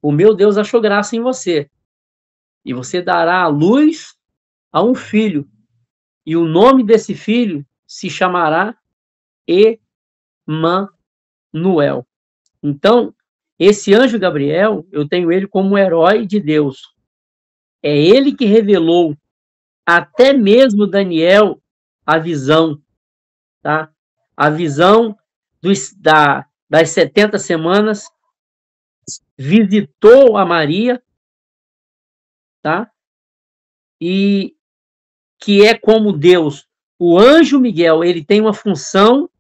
[SPEAKER 2] o meu Deus achou graça em você, e você dará à luz a um filho, e o nome desse filho se chamará Emanuel. Então, esse anjo Gabriel, eu tenho ele como um herói de Deus. É ele que revelou até mesmo Daniel a visão, tá? A visão das 70 semanas, visitou a Maria, tá? E que é como Deus. O anjo Miguel, ele tem uma função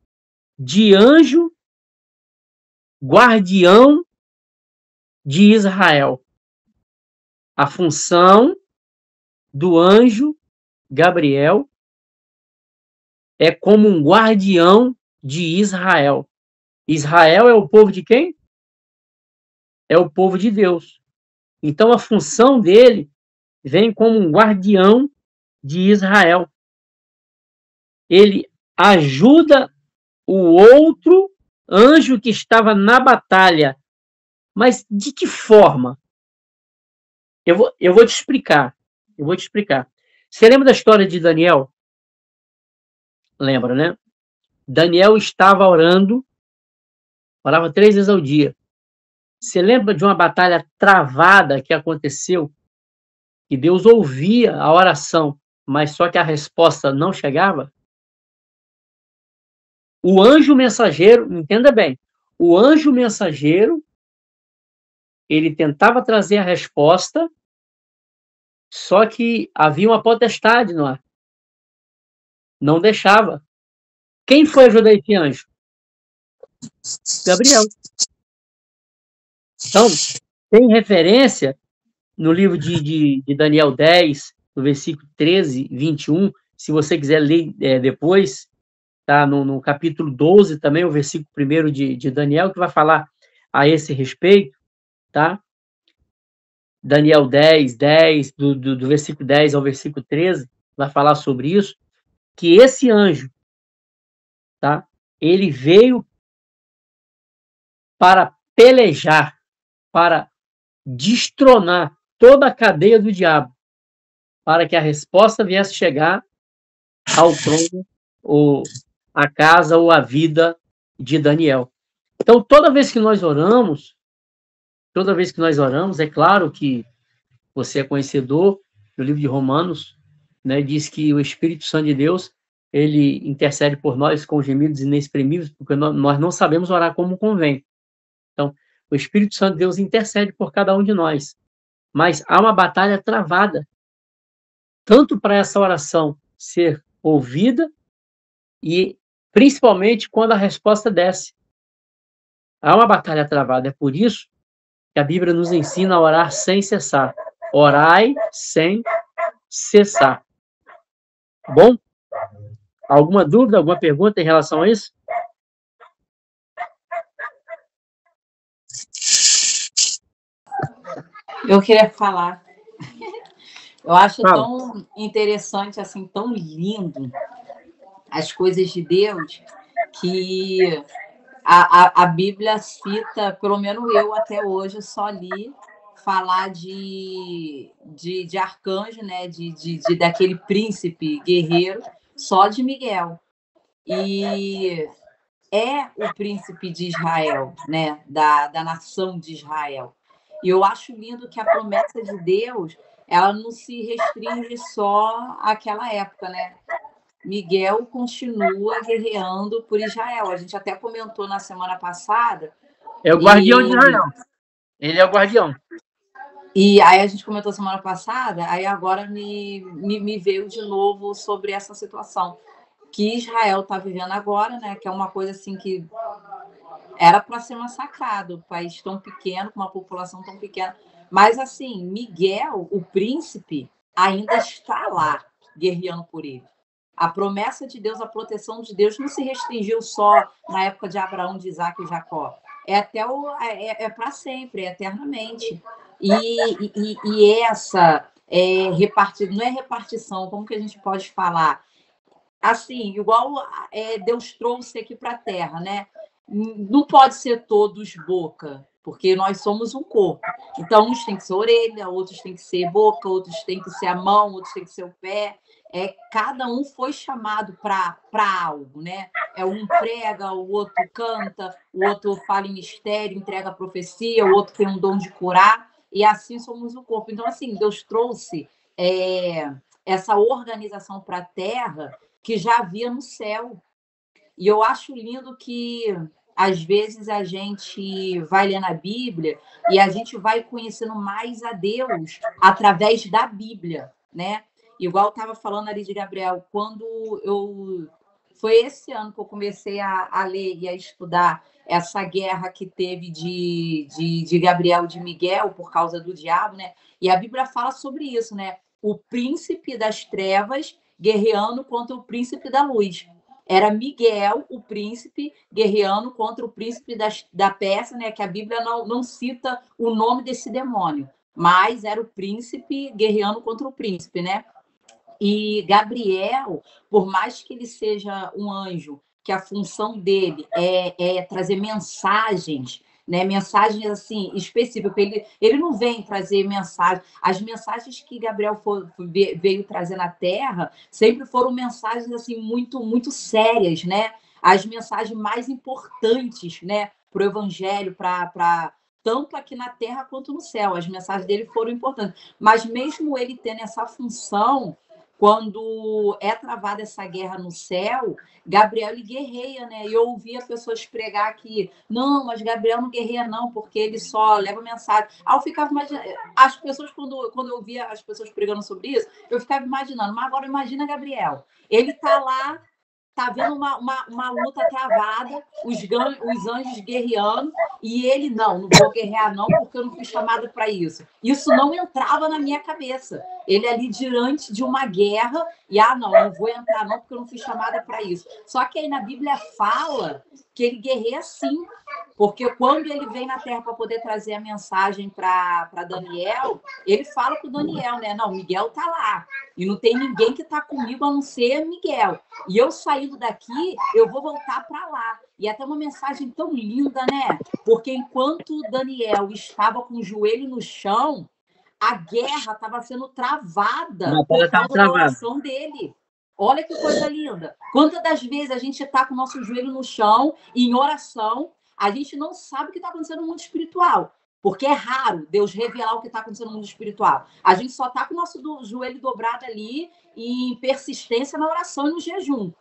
[SPEAKER 2] de anjo guardião de Israel. A função do anjo Gabriel é como um guardião de Israel. Israel é o povo de quem? É o povo de Deus. Então, a função dele vem como um guardião de Israel. Ele ajuda o outro anjo que estava na batalha. Mas de que forma? Eu vou te explicar. Você lembra da história de Daniel? Lembra, né? Daniel estava orando, orava 3 vezes ao dia. Você lembra de uma batalha travada que aconteceu? Que Deus ouvia a oração, mas só que a resposta não chegava? O anjo mensageiro, entenda bem, o anjo mensageiro, ele tentava trazer a resposta, só que havia uma potestade no ar. Não deixava. Quem foi ajudar esse anjo? Gabriel. Então, tem referência no livro de Daniel 10, no versículo 13, 21, se você quiser ler depois, tá? No capítulo 12 também, o versículo 1 de Daniel, que vai falar a esse respeito, tá? Daniel 10, do versículo 10 ao versículo 13, vai falar sobre isso, que esse anjo, tá? Ele veio para pelejar, para destronar toda a cadeia do diabo, para que a resposta viesse chegar ao trono, ou à casa, ou à vida de Daniel. Então, toda vez que nós oramos, é claro que você é conhecedor do livro de Romanos, né, diz que o Espírito Santo de Deus, ele intercede por nós com gemidos inexprimíveis, porque nós não sabemos orar como convém. Então, o Espírito Santo de Deus intercede por cada um de nós. Mas há uma batalha travada, tanto para essa oração ser ouvida e principalmente quando a resposta desce. Há uma batalha travada. É por isso que a Bíblia nos ensina a orar sem cessar. Orai sem cessar. Bom? Alguma dúvida, alguma pergunta em relação a isso?
[SPEAKER 6] Eu queria falar. Eu acho tão interessante, assim, tão lindo as coisas de Deus, que a Bíblia cita, pelo menos eu até hoje só li falar de arcanjo, né? Daquele príncipe guerreiro, só de Miguel. E é o príncipe de Israel, né? Da nação de Israel. E eu acho lindo que a promessa de Deus, ela não se restringe só àquela época, né? Miguel continua guerreando por Israel. A gente até comentou na semana passada.
[SPEAKER 2] É o guardião de Israel. Ele é o guardião.
[SPEAKER 6] E aí a gente comentou semana passada, aí agora me veio de novo sobre essa situação que Israel está vivendo agora, né? Que é uma coisa assim que era para ser massacrado, um país tão pequeno, com uma população tão pequena. Mas, assim, Miguel, o príncipe, ainda está lá, guerreando por ele. A promessa de Deus, a proteção de Deus não se restringiu só na época de Abraão, de Isaac e Jacó. É para sempre, é eternamente. E essa não é repartição, como que a gente pode falar? Assim, igual Deus trouxe aqui para a Terra, né? Não pode ser todos boca, porque nós somos um corpo. Então, uns têm que ser orelha, outros têm que ser boca, outros têm que ser a mão, outros têm que ser o pé. Cada um foi chamado para algo, né? Um prega, o outro canta, o outro fala em mistério, entrega a profecia, o outro tem um dom de curar, e assim somos o corpo. Então, assim, Deus trouxe essa organização para a Terra que já havia no céu. E eu acho lindo que, às vezes, a gente vai ler na Bíblia e a gente vai conhecendo mais a Deus através da Bíblia, né? Igual eu estava falando ali de Gabriel, foi esse ano que eu comecei a ler e a estudar essa guerra que teve de Gabriel e de Miguel por causa do diabo, né? E a Bíblia fala sobre isso, né? O príncipe das trevas guerreando contra o príncipe da luz. Era Miguel, o príncipe, guerreando contra o príncipe da Pérsia, né? Que a Bíblia não cita o nome desse demônio, mas era o príncipe guerreando contra o príncipe, né? E Gabriel, por mais que ele seja um anjo, que a função dele é trazer mensagens né? Mensagens assim específicas. Ele não vem trazer mensagem. As mensagens que Gabriel veio trazer na Terra sempre foram mensagens assim muito sérias, né? As mensagens mais importantes, né, para o Evangelho, para tanto aqui na Terra quanto no céu. As mensagens dele foram importantes. Mas mesmo ele tendo essa função, quando é travada essa guerra no céu, Gabriel ele guerreia, né? E eu ouvia pessoas pregar que não, mas Gabriel não guerreia não, porque ele só leva mensagem. Aí eu ficava imaginando, as pessoas, quando eu ouvia as pessoas pregando sobre isso, eu ficava imaginando, mas agora imagina Gabriel. Ele tá lá, tá vendo uma luta travada, os anjos guerreando, e ele, não vou guerrear não, porque eu não fui chamado para isso. Isso não entrava na minha cabeça. Ele ali diante de uma guerra, e não vou entrar não, porque eu não fui chamada para isso. Só que aí na Bíblia fala que ele guerreia sim, porque quando ele vem na Terra para poder trazer a mensagem para Daniel, ele fala com o Daniel, né? Não, Miguel tá lá, e não tem ninguém que tá comigo a não ser Miguel. E eu saindo daqui, eu vou voltar para lá. E até uma mensagem tão linda, né? Porque enquanto Daniel estava com o joelho no chão, a guerra estava sendo travada por causa da oração dele. Olha que coisa linda. Quantas das vezes a gente está com o nosso joelho no chão, em oração, a gente não sabe o que está acontecendo no mundo espiritual. Porque é raro Deus revelar o que está acontecendo no mundo espiritual. A gente só está com o nosso joelho dobrado ali, em persistência na oração e no jejum.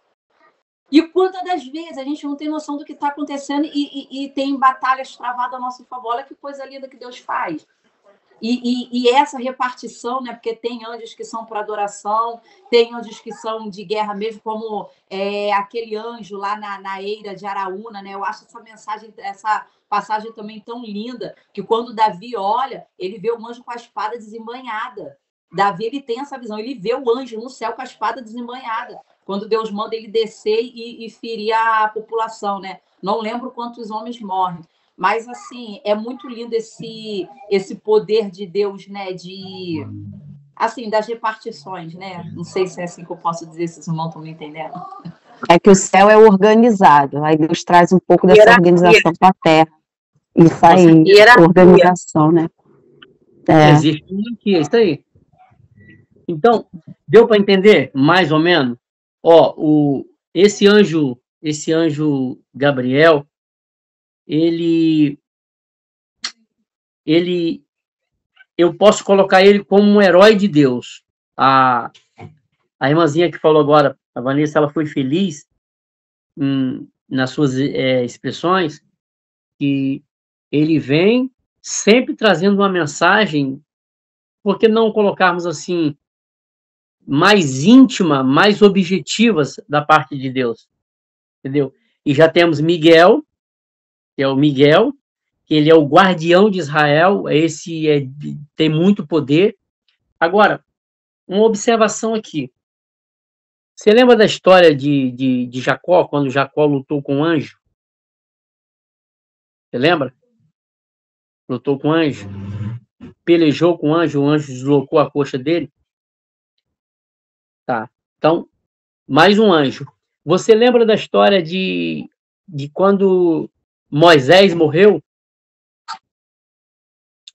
[SPEAKER 6] E quantas das vezes a gente não tem noção do que está acontecendo e tem batalhas travadas a nosso favor? Olha que coisa linda que Deus faz. E essa repartição, né? Porque tem anjos que são para adoração, tem anjos que são de guerra mesmo, como aquele anjo lá na eira de Araúna, né? Eu acho essa passagem também tão linda, que quando Davi olha, ele vê o anjo com a espada desembainhada. Davi, ele tem essa visão, ele vê o anjo no céu com a espada desembainhada, quando Deus manda ele descer e ferir a população, né? Não lembro quantos homens morrem. Mas, assim, é muito lindo esse poder de Deus, né? Assim, das repartições, né? Não sei se é assim que eu posso dizer, se os irmãos estão me entendendo.
[SPEAKER 1] É que o céu é organizado. Aí Deus traz um pouco dessa organização para a Terra. Isso aí, organização, né?
[SPEAKER 2] Existe hierarquia, isso aí. Então, deu para entender, mais ou menos? Esse anjo Gabriel, eu posso colocar ele como um herói de Deus. A irmãzinha que falou agora, a Vanessa, ela foi feliz nas suas expressões, que ele vem sempre trazendo uma mensagem, por que não colocarmos assim, mais íntima, mais objetivas da parte de Deus, entendeu? E já temos Miguel, que é o Miguel, que ele é o guardião de Israel, tem muito poder. Agora, uma observação aqui. Você lembra da história de Jacó, quando Jacó lutou com o anjo? Você lembra? Lutou com o anjo, pelejou com o anjo deslocou a coxa dele. Tá, então, mais um anjo. Você lembra da história de quando Moisés morreu?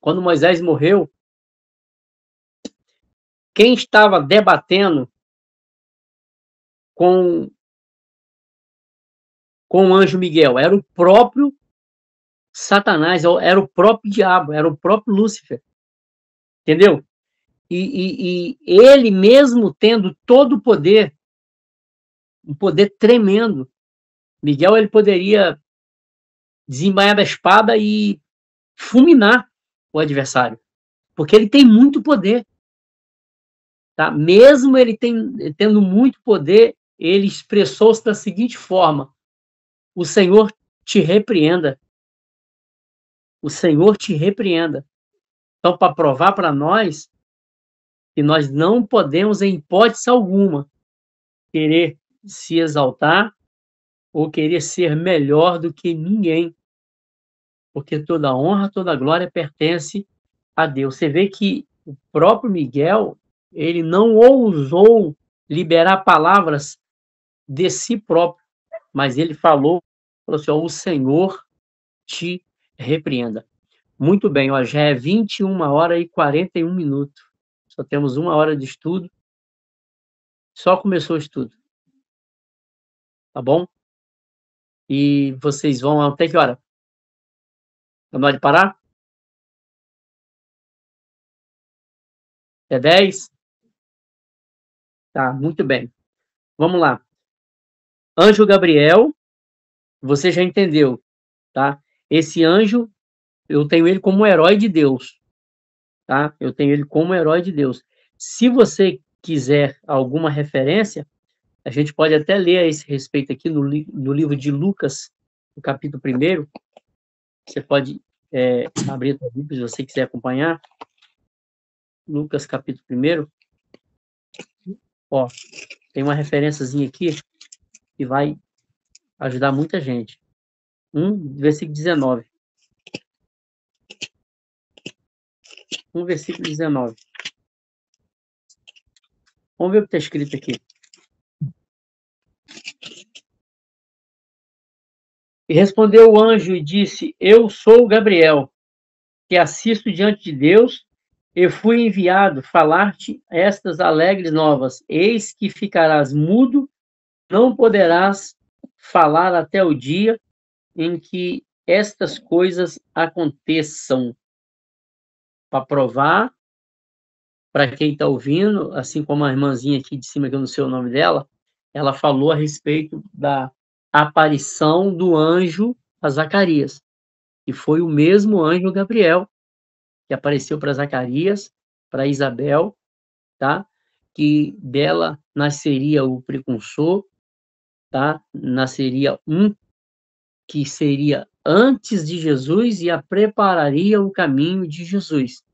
[SPEAKER 2] Quando Moisés morreu, quem estava debatendo com o anjo Miguel? Era o próprio Satanás, era o próprio diabo, era o próprio Lúcifer. Entendeu? E ele mesmo tendo todo o poder, um poder tremendo, Miguel, ele poderia desembainhar da espada e fulminar o adversário, porque ele tem muito poder, tá? Mesmo ele tendo muito poder, ele expressou-se da seguinte forma: o Senhor te repreenda. O Senhor te repreenda. Então, para provar para nós que nós não podemos, em hipótese alguma, querer se exaltar ou querer ser melhor do que ninguém, porque toda honra, toda glória pertence a Deus. Você vê que o próprio Miguel, ele não ousou liberar palavras de si próprio, mas ele falou assim: o Senhor te repreenda. Muito bem, ó, já é 21h41. Só temos 1 hora de estudo. Só começou o estudo. Tá bom? E vocês vão até que hora? Tá na hora de parar? É 10? Tá, muito bem. Vamos lá. Anjo Gabriel, você já entendeu, tá? Esse anjo, eu tenho ele como herói de Deus, tá? Eu tenho ele como herói de Deus. Se você quiser alguma referência, a gente pode até ler a esse respeito aqui no livro de Lucas, no capítulo 1. Você pode abrir a Bíblia se você quiser acompanhar. Lucas, capítulo 1. Ó, tem uma referênciazinha aqui que vai ajudar muita gente. Versículo 19. Versículo 19. Vamos ver o que está escrito aqui. E respondeu o anjo e disse: Eu sou Gabriel, que assisto diante de Deus, e fui enviado falar-te estas alegres novas. Eis que ficarás mudo, não poderás falar até o dia em que estas coisas aconteçam. Para provar, para quem está ouvindo, assim como a irmãzinha aqui de cima, que eu não sei o nome dela, ela falou a respeito da aparição do anjo a Zacarias, e foi o mesmo anjo Gabriel que apareceu para Zacarias, para Isabel, tá? Que dela nasceria o precursor, tá? Nasceria que seria antes de Jesus e a prepararia o caminho de Jesus.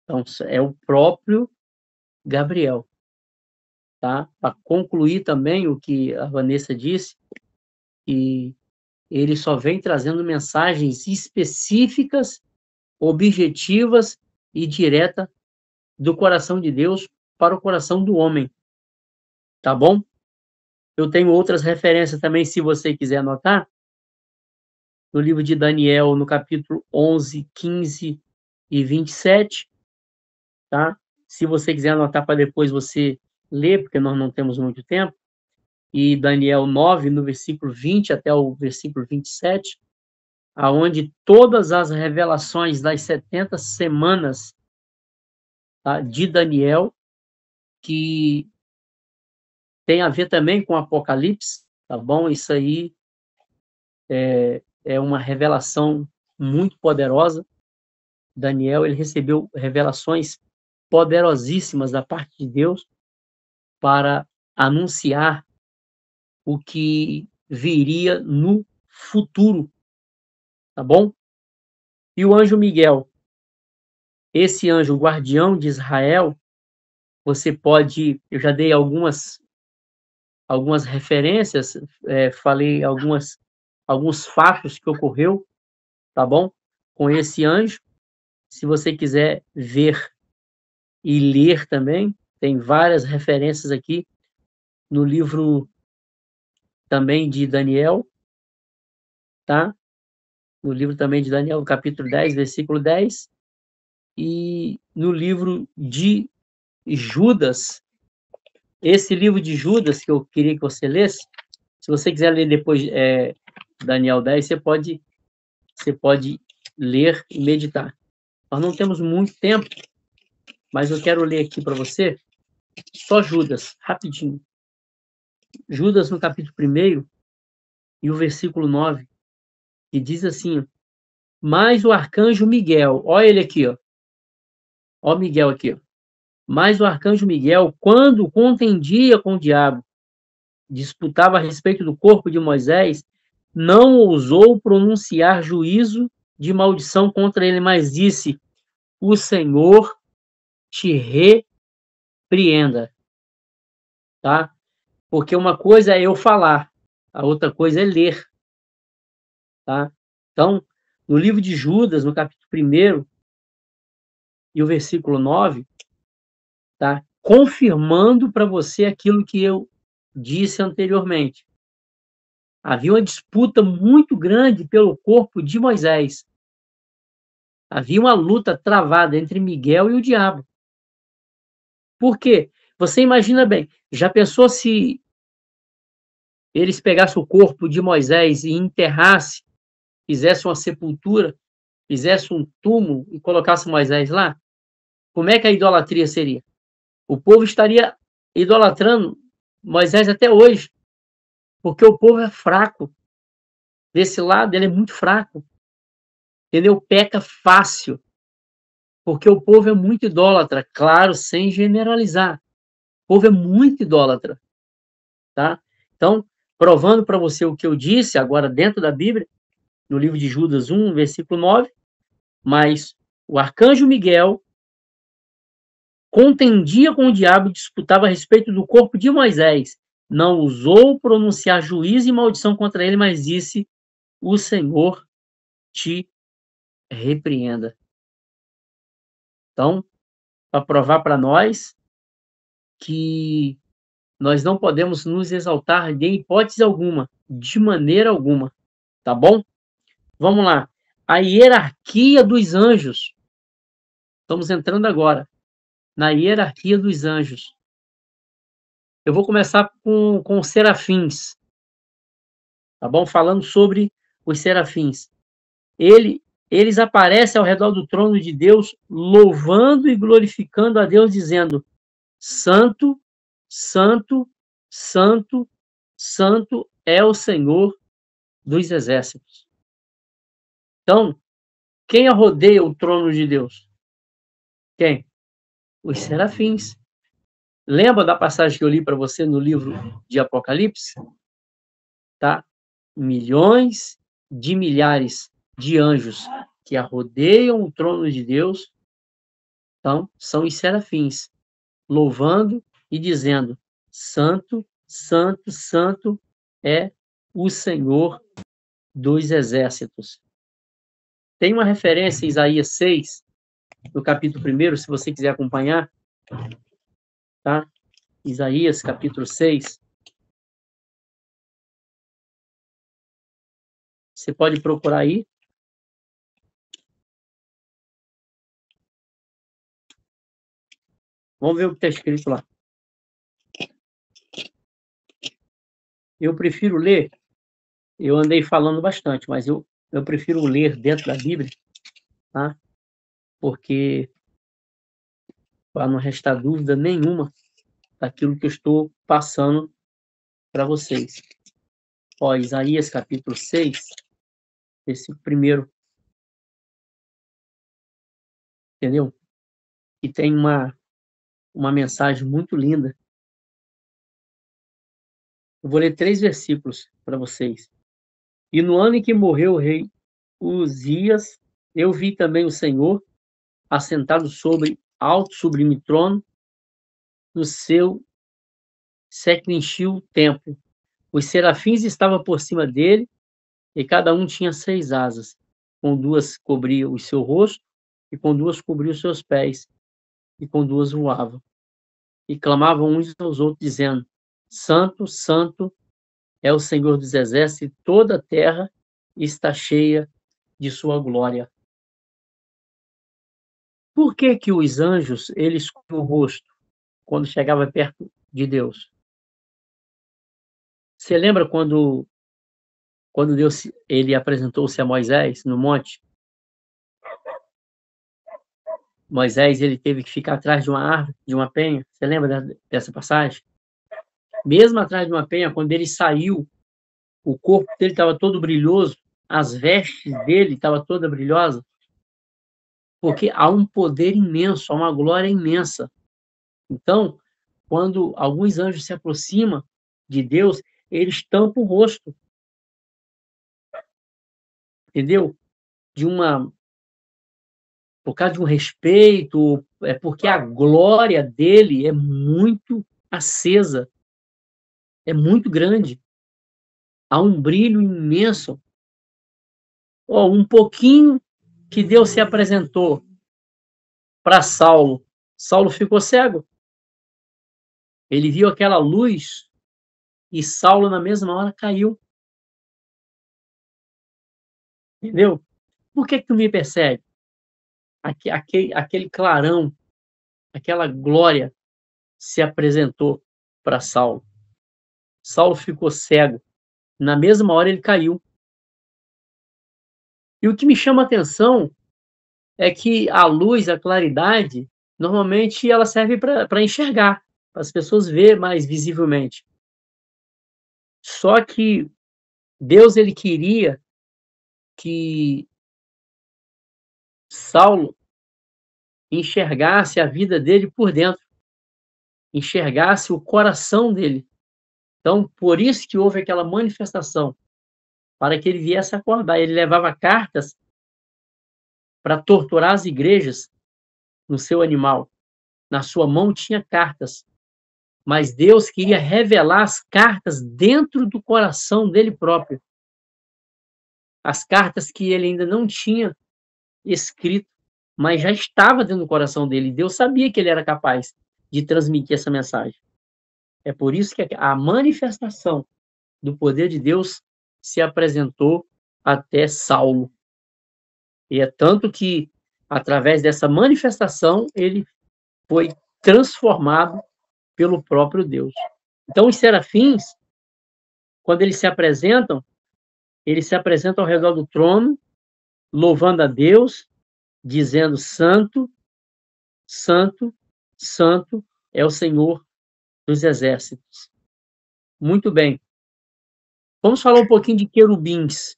[SPEAKER 2] Então, é o próprio Gabriel, tá? Para concluir também o que a Vanessa disse, que ele só vem trazendo mensagens específicas, objetivas e direta do coração de Deus para o coração do homem. Tá bom? Eu tenho outras referências também, se você quiser anotar. No livro de Daniel, no capítulo 11, 15 e 27. Tá? Se você quiser anotar para depois você ler, porque nós não temos muito tempo. E Daniel 9, no versículo 20 até o versículo 27, aonde todas as revelações das 70 semanas, tá, de Daniel, que tem a ver também com Apocalipse, tá bom? Isso aí é uma revelação muito poderosa. Daniel, ele recebeu revelações poderosíssimas da parte de Deus para anunciar o que viria no futuro, tá bom? E o anjo Miguel, esse anjo guardião de Israel, você pode, eu já dei algumas referências, falei alguns fatos que ocorreu, tá bom? Com esse anjo, se você quiser ver e ler também, tem várias referências aqui no livro também de Daniel, tá? No livro também de Daniel, capítulo 10, versículo 10, e no livro de Judas, esse livro de Judas que eu queria que você lesse, se você quiser ler depois Daniel 10, você pode ler e meditar. Nós não temos muito tempo, mas eu quero ler aqui para você só Judas, rapidinho. Judas no capítulo 1 e o versículo 9, que diz assim: mas o arcanjo Miguel, olha ele aqui, ó Miguel aqui, ó. Mas o arcanjo Miguel, quando contendia com o diabo, disputava a respeito do corpo de Moisés, não ousou pronunciar juízo de maldição contra ele, mas disse: o Senhor te repreenda. Tá? Porque uma coisa é eu falar, a outra coisa é ler. Tá? Então, no livro de Judas, no capítulo 1 e o versículo 9, tá? Confirmando para você aquilo que eu disse anteriormente. Havia uma disputa muito grande pelo corpo de Moisés. Havia uma luta travada entre Miguel e o diabo. Por quê? Você imagina bem, já pensou se eles pegassem o corpo de Moisés e enterrassem, fizessem uma sepultura, fizessem um túmulo e colocassem Moisés lá? Como é que a idolatria seria? O povo estaria idolatrando Moisés até hoje, porque o povo é fraco. Desse lado, ele é muito fraco. Entendeu? Peca fácil. Porque o povo é muito idólatra, claro, sem generalizar. O povo é muito idólatra. Tá? Então, provando para você o que eu disse agora dentro da Bíblia, no livro de Judas 1, versículo 9, mas o arcanjo Miguel contendia com o diabo e disputava a respeito do corpo de Moisés. Não ousou pronunciar juízo e maldição contra ele, mas disse: o Senhor te repreenda. Então, para provar para nós que nós não podemos nos exaltar de hipótese alguma, de maneira alguma, tá bom? Vamos lá. A hierarquia dos anjos. Estamos entrando agora na hierarquia dos anjos. Eu vou começar com os serafins, tá bom? Falando sobre os serafins. Eles aparecem ao redor do trono de Deus, louvando e glorificando a Deus, dizendo: Santo, Santo, Santo, Santo é o Senhor dos exércitos. Então, quem rodeia o trono de Deus? Quem? Os serafins. Lembra da passagem que eu li para você no livro de Apocalipse? Tá? Milhões de milhares de anjos que rodeiam o trono de Deus, então, são os serafins, louvando e dizendo: Santo, Santo, Santo é o Senhor dos exércitos. Tem uma referência em Isaías 6, no capítulo 1, se você quiser acompanhar, tá? Isaías, capítulo 6. Você pode procurar aí. Vamos ver o que está escrito lá. Eu prefiro ler, eu andei falando bastante, mas eu prefiro ler dentro da Bíblia, tá? Porque para não restar dúvida nenhuma daquilo que eu estou passando para vocês. Ó, Isaías capítulo 6, esse primeiro. Entendeu? E tem uma mensagem muito linda. Eu vou ler 3 versículos para vocês. E no ano em que morreu o rei Uzias, eu vi também o Senhor assentado sobre alto sublime trono, no seu séquintil templo. Os serafins estavam por cima dele, e cada um tinha 6 asas. Com 2 cobria o seu rosto, e com 2 cobria os seus pés, e com 2 voavam. E clamavam uns aos outros, dizendo: Santo, Santo é o Senhor dos exércitos, e toda a terra está cheia de sua glória. Por que que os anjos, eles cobriam o rosto quando chegava perto de Deus? Você lembra quando Deus ele apresentou-se a Moisés no monte? Moisés ele teve que ficar atrás de uma árvore, de uma penha. Você lembra dessa passagem? Mesmo atrás de uma penha, quando ele saiu, o corpo dele estava todo brilhoso, as vestes dele estavam toda brilhosa, porque há um poder imenso, há uma glória imensa. Então, quando alguns anjos se aproximam de Deus, eles tampam o rosto. Entendeu? Por causa de um respeito, é porque a glória dele é muito acesa, é muito grande. Há um brilho imenso. Um pouquinho que Deus se apresentou para Saulo. Saulo ficou cego. Ele viu aquela luz e Saulo, na mesma hora, caiu. Entendeu? Por que tu me persegue? aquele clarão, aquela glória se apresentou para Saulo. Saulo ficou cego. Na mesma hora ele caiu. E o que me chama a atenção é que a luz, a claridade, normalmente ela serve para enxergar, para as pessoas verem mais visivelmente. Só que Deus, ele queria que Saulo enxergasse a vida dele por dentro, enxergasse o coração dele. Então, por isso que houve aquela manifestação, para que ele viesse acordar. Ele levava cartas para torturar as igrejas no seu animal. Na sua mão tinha cartas, mas Deus queria revelar as cartas dentro do coração dele próprio. As cartas que ele ainda não tinha escrito, mas já estava dentro do coração dele. Deus sabia que ele era capaz de transmitir essa mensagem. É por isso que a manifestação do poder de Deus se apresentou até Saulo. E é tanto que, através dessa manifestação, ele foi transformado pelo próprio Deus. Então, os serafins, quando eles se apresentam ao redor do trono, louvando a Deus, dizendo: Santo, Santo, Santo é o Senhor dos exércitos. Muito bem. Vamos falar um pouquinho de querubins.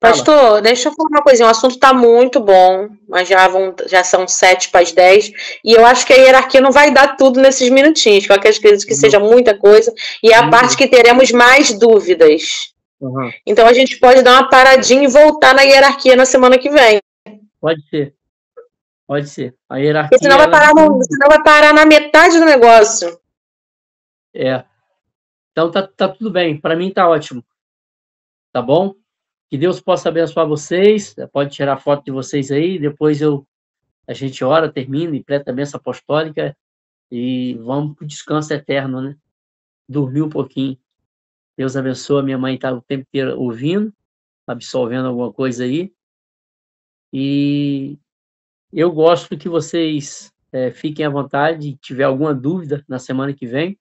[SPEAKER 5] Pastor, deixa eu falar uma coisinha. O assunto está muito bom, mas já são 7:10, e eu acho que a hierarquia não vai dar tudo nesses minutinhos, que eu acredito que seja muita coisa, e é a parte que teremos mais dúvidas.
[SPEAKER 2] Uhum.
[SPEAKER 5] Então a gente pode dar uma paradinha e voltar na hierarquia na semana que vem.
[SPEAKER 2] Pode ser. Pode ser. A hierarquia.
[SPEAKER 5] Porque senão vai parar na metade do negócio.
[SPEAKER 2] É. Então tá tudo bem. Para mim tá ótimo. Tá bom? Que Deus possa abençoar vocês. Pode tirar foto de vocês aí. Depois a gente ora, termina e presta a bênção apostólica. E vamos pro descanso eterno, né? Dormir um pouquinho. Deus abençoe. Minha mãe está o tempo inteiro ouvindo, absorvendo alguma coisa aí. E eu gosto que vocês fiquem à vontade. Se tiver alguma dúvida na semana que vem,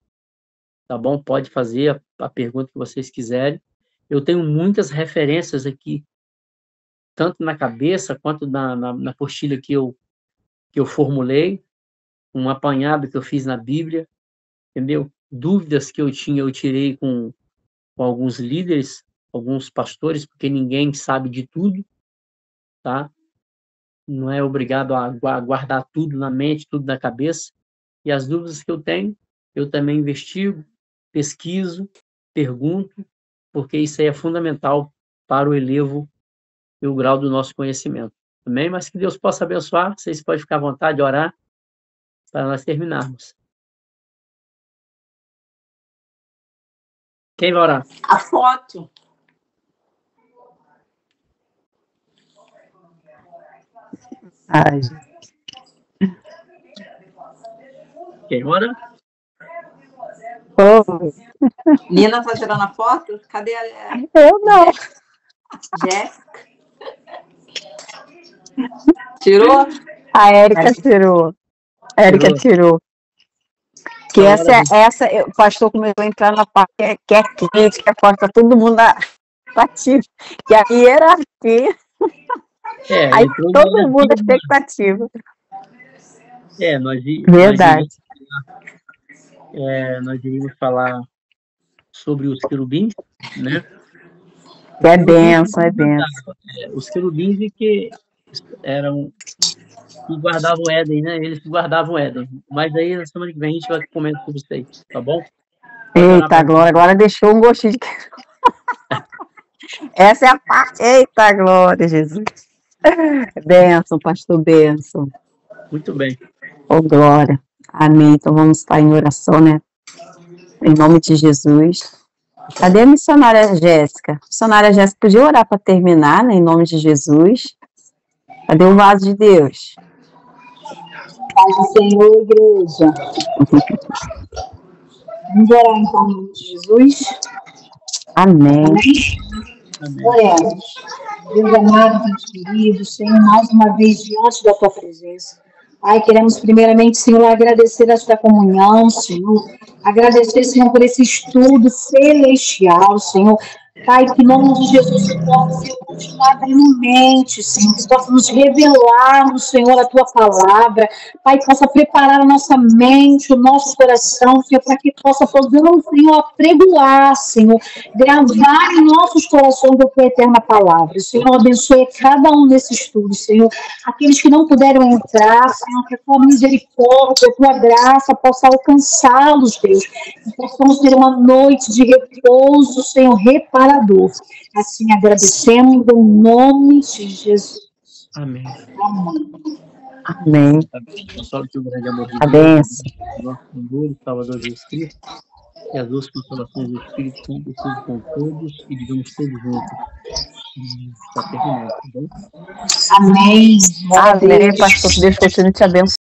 [SPEAKER 2] tá bom? Pode fazer a pergunta que vocês quiserem. Eu tenho muitas referências aqui, tanto na cabeça quanto na apostila que eu formulei, um apanhado que eu fiz na Bíblia, entendeu? Dúvidas que eu tinha, eu tirei com alguns líderes, alguns pastores, porque ninguém sabe de tudo, tá? Não é obrigado a guardar tudo na mente, tudo na cabeça. E as dúvidas que eu tenho, eu também investigo, pesquiso, pergunto, porque isso aí é fundamental para o elevo e o grau do nosso conhecimento. Amém? Mas que Deus possa abençoar. Vocês podem ficar à vontade de orar para nós terminarmos. Quem vai orar?
[SPEAKER 6] A foto.
[SPEAKER 1] Ai,
[SPEAKER 2] Quem ora?
[SPEAKER 6] Nina tá tirando a foto? Cadê a
[SPEAKER 1] eu não.
[SPEAKER 6] Jéssica? Tirou?
[SPEAKER 1] A Érica tirou. A Érica tirou. Que o pastor começou a entrar na parte que é quente, que é forte, tá todo mundo ativo. Que a hierarquia. Aí todo mundo é expectativa. Verdade.
[SPEAKER 2] Nós iríamos falar sobre os querubins, né?
[SPEAKER 1] É benção.
[SPEAKER 2] Os querubins que eram que guardavam o Éden, né? Eles que guardavam o Éden. Mas aí na semana que vem a gente vai comentar sobre isso aí, tá bom?
[SPEAKER 1] Eita, glória, agora deixou um gostinho de essa é a parte. Eita, glória, Jesus. Benção, pastor, benção.
[SPEAKER 2] Muito bem.
[SPEAKER 1] Oh, glória. Amém. Então vamos estar em oração, né? Em nome de Jesus. Cadê a missionária Jéssica? A missionária Jéssica podia orar para terminar, né? Em nome de Jesus. Cadê o vaso de Deus?
[SPEAKER 7] Pai do Senhor, igreja. Vamos orar então, em nome de Jesus.
[SPEAKER 1] Amém.
[SPEAKER 7] Oremos. Deus amado, Deus querido, Senhor, mais uma vez diante da tua presença. Pai, queremos primeiramente, Senhor, agradecer esta comunhão, Senhor. Agradecer, Senhor, por esse estudo celestial, Senhor. Pai, que em nome de Jesus você possa, Senhor, continuar abrindo mente, Senhor, que possa nos revelar, Senhor, a tua palavra. Pai, que possa preparar a nossa mente, o nosso coração, Senhor, para que possa, Senhor, apregoar, Senhor, gravar em nossos corações a tua eterna palavra. Senhor, abençoe cada um nesse estudo, Senhor. Aqueles que não puderam entrar, Senhor, que a tua misericórdia, a tua graça possa alcançá-los, Deus. Que possamos ter uma noite de repouso, Senhor, reparador. Assim agradecemos em nome de Jesus.
[SPEAKER 2] Amém.
[SPEAKER 1] Amém.
[SPEAKER 2] Só que o grande amor de
[SPEAKER 1] A
[SPEAKER 2] Deus,
[SPEAKER 1] benção.
[SPEAKER 2] nosso Senhor e Salvador Jesus Cristo, e as duas consolações do Espírito Santo estejam com todos e vivamos todos juntos. Está terminado, tá bom?
[SPEAKER 7] Amém.
[SPEAKER 1] Amém, pastor. Deus continue te abençoando.